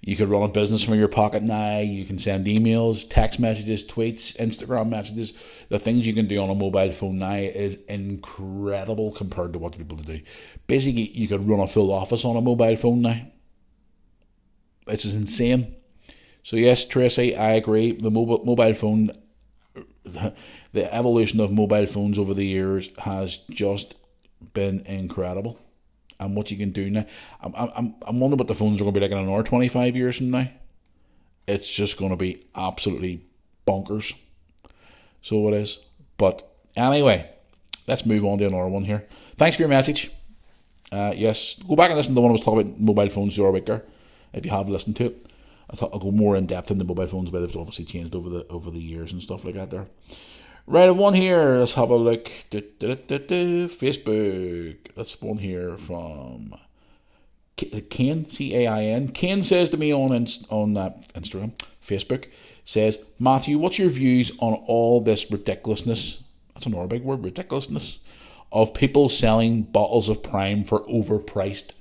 You could run a business from your pocket now. You can send emails, text messages, tweets, Instagram messages. The things you can do on a mobile phone now is incredible compared to what people do. Basically, you could run a full office on a mobile phone now. It's insane. So yes, Tracy, I agree. The mobile phone, the evolution of mobile phones over the years has just been incredible. and what you can do now. I'm wondering what the phones are going to be like in another 25 years from now. It's just going to be absolutely bonkers. So it is. But anyway, let's move on to another one here. Thanks for your message. Yes, go back and listen to the one I was talking about mobile phones the other week there, if you have listened to it. I'll go more in depth in the mobile phones, but they've obviously changed over the years and stuff like that there. Right, one here. Let's have a look. Facebook. That's one here from... Is it Cain? C-A-I-N. Cain says to me on Instagram, Facebook, says, Matthew, what's your views on all this ridiculousness? That's another big word, ridiculousness. Of people selling bottles of Prime for overpriced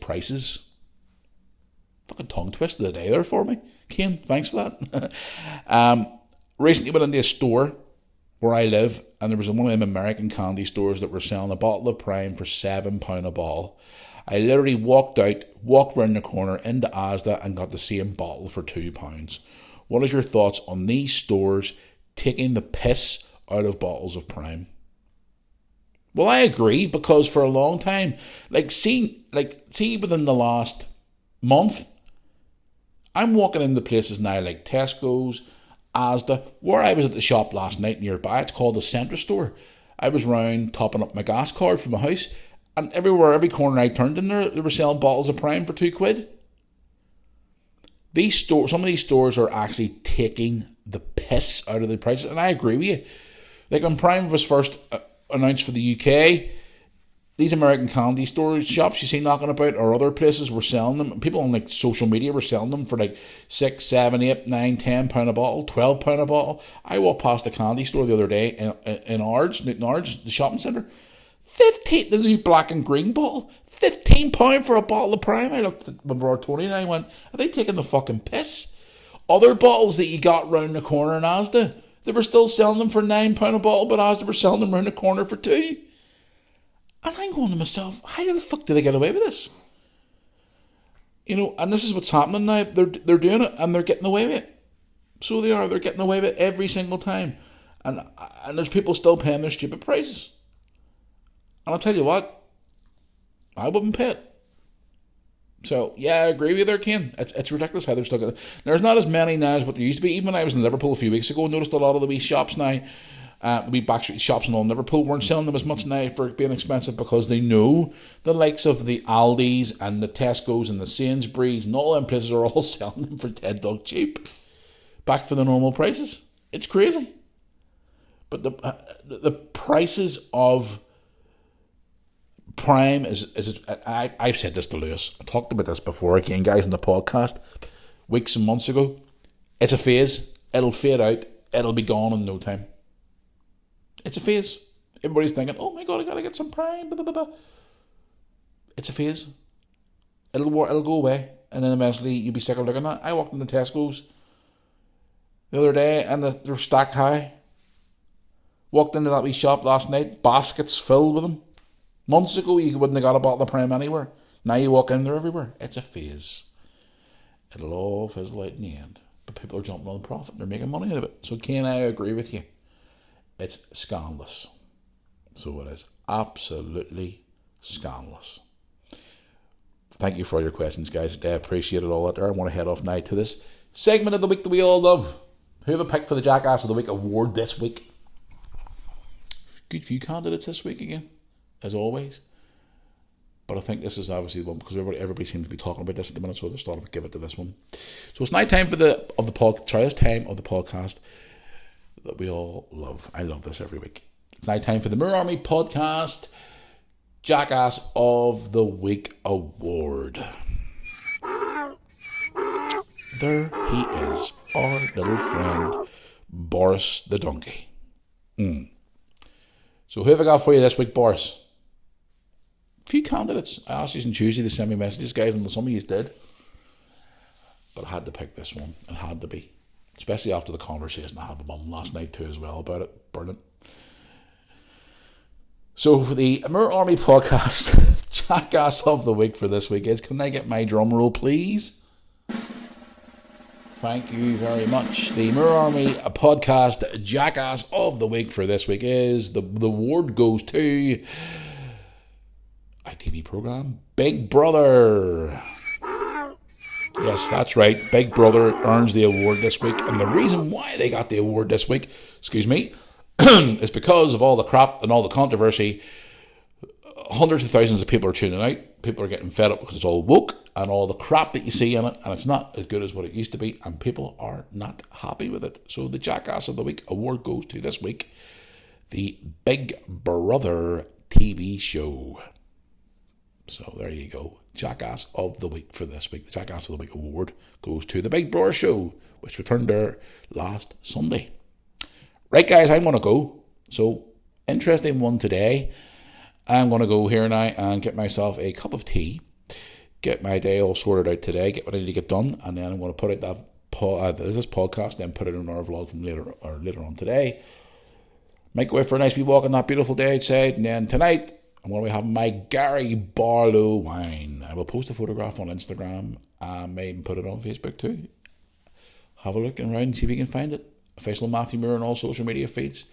prices. Fucking tongue twist of the day there for me. Cain, thanks for that. Recently went into a store where I live, and there was one of them American candy stores that were selling a bottle of Prime for £7 a bottle. I literally walked round the corner into Asda and got the same bottle for £2. What is your thoughts on these stores taking the piss out of bottles of Prime? Well, I agree, because for a long time, see within the last month, I'm walking into places now like Tesco's, Asda, where I was at the shop last night nearby. It's called the Centre Store. I was round topping up my gas card for my house, and every corner I turned in there, they were selling bottles of Prime for £2. Some of these stores are actually taking the piss out of the prices, and I agree with you. Like when Prime was first announced for the UK, these American candy stores, shops you see knocking about, or other places were selling them. People on social media were selling them for £6, £7, £8, £9, £10 a bottle, £12 a bottle. I walked past a candy store the other day in Newton Ards, the shopping centre. The new black and green bottle, £15 for a bottle of Prime. I looked at my brother Tony and I went, are they taking the fucking piss? Other bottles that you got round the corner in Asda, they were still selling them for £9 a bottle, but Asda were selling them round the corner for £2. And I'm going to myself, how the fuck did they get away with this? And this is what's happening now. They're doing it, and they're getting away with it. So they are. They're getting away with it every single time. And there's people still paying their stupid prices. And I'll tell you what, I wouldn't pay it. So, yeah, I agree with you there, Cain. It's ridiculous how they're stuck in it. There's not as many now as what there used to be. Even when I was in Liverpool a few weeks ago, I noticed a lot of the wee shops now, wee backstreet shops and all in Liverpool weren't selling them as much now for being expensive, because they know the likes of the Aldi's and the Tesco's and the Sainsbury's and all them places are all selling them for dead dog cheap, back for the normal prices. It's crazy. But the prices of Prime I've said this to Lewis. I talked about this before again, guys, in the podcast weeks and months ago. It's a phase. It'll fade out. It'll be gone in no time. It's a phase. Everybody's thinking, oh my God, I gotta get some Prime. Blah, blah, blah. It's a phase. It'll go away, and then eventually you'll be sick of looking at it. I walked into Tesco's the other day, and they're stacked high. Walked into that wee shop last night, baskets filled with them. Months ago, you wouldn't have got a bottle of Prime anywhere. Now you walk in, they're everywhere. It's a phase. It'll all fizzle out in the end. But people are jumping on the profit. They're making money out of it. So, Cain, I agree with you. It's scandalous. So it is. Absolutely scandalous. Thank you for all your questions, guys. I appreciate it all out there. I want to head off now to this segment of the week that we all love. Who have a pick for the Jackass of the Week award this week? Good few candidates this week again, as always. But I think this is obviously the one, because everybody seems to be talking about this at the minute, so I just thought I would give it to this one. So it's now time for this time of the podcast that we all love. I love this every week. It's now time for the Mirror Army Podcast Jackass of the Week Award. There he is, our little friend Boris the Donkey. So who have I got for you this week, Boris? A few candidates. I asked you on Tuesday to send me messages, guys, and some of you did. But I had to pick this one. It had to be. Especially after the conversation I had with Mum last night too as well about it. Burn it. So for the Mirror Army Podcast Jackass of the Week for this week is, can I get my drum roll, please? Thank you very much. The Mirror Army Podcast Jackass of the Week for this week is, the award goes to... I TV programme, Big Brother. Yes, that's right. Big Brother earns the award this week. And the reason why they got the award this week, is because of all the crap and all the controversy. Hundreds of thousands of people are tuning out. People are getting fed up because it's all woke and all the crap that you see in it. And it's not as good as what it used to be. And people are not happy with it. So the Jackass of the Week award goes to this week the Big Brother TV show. So there you go. Jackass of the Week for this week. The Jackass of the Week award goes to the Big Brother show, which returned there last Sunday. Right, guys, I'm going to go. So, interesting one today. I'm going to go here now and get myself a cup of tea, get my day all sorted out today, get what I need to get done, and then I'm going to put out this podcast, then put it in our vlog from later on today. Might go out for a nice wee walk on that beautiful day outside, and then tonight I'm going to be having my Gary Barlow wine. I will post a photograph on Instagram and may even put it on Facebook too. Have a look around and see if you can find it. Official Matthew Moore on all social media feeds.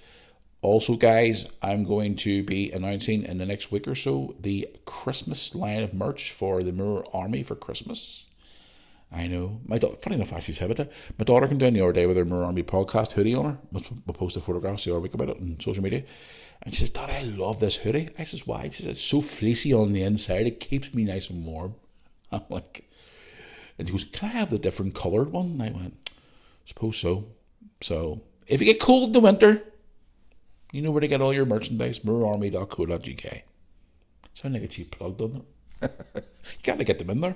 Also, guys, I'm going to be announcing in the next week or so the Christmas line of merch for the Moore Army for Christmas. I know. Funny enough, I actually said it. My daughter came down the other day with her Moore Army podcast hoodie on her. We'll post a photograph the other week about it on social media. And she says, Dad, I love this hoodie. I says, why? She says, it's so fleecy on the inside. It keeps me nice and warm. I'm like, and she goes, can I have the different coloured one? And I went, suppose so. So, if you get cold in the winter, you know where to get all your merchandise, moorearmy.co.uk. Sound like a cheap plug, doesn't it? You got to get them in there.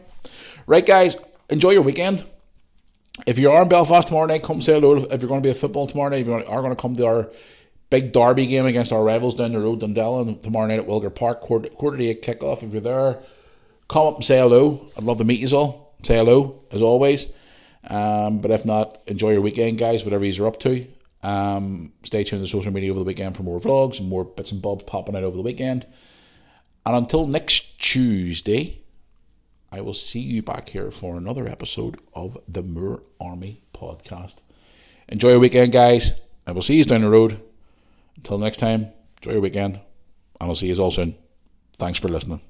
Right, guys, enjoy your weekend. If you are in Belfast tomorrow night, come say hello. If you're going to be at football tomorrow night, if you are going to come to our big derby game against our rivals down the road, Dundalk, tomorrow night at Wilger Park, quarter to 8 kickoff. If you're there, come up and say hello. I'd love to meet you all. Say hello, as always. But if not, enjoy your weekend, guys, whatever you're up to. Stay tuned to social media over the weekend for more vlogs and more bits and bobs popping out over the weekend. And until next Tuesday, I will see you back here for another episode of the Moore Army podcast. Enjoy your weekend, guys. I will see you down the road. Until next time, enjoy your weekend. And I'll see you all soon. Thanks for listening.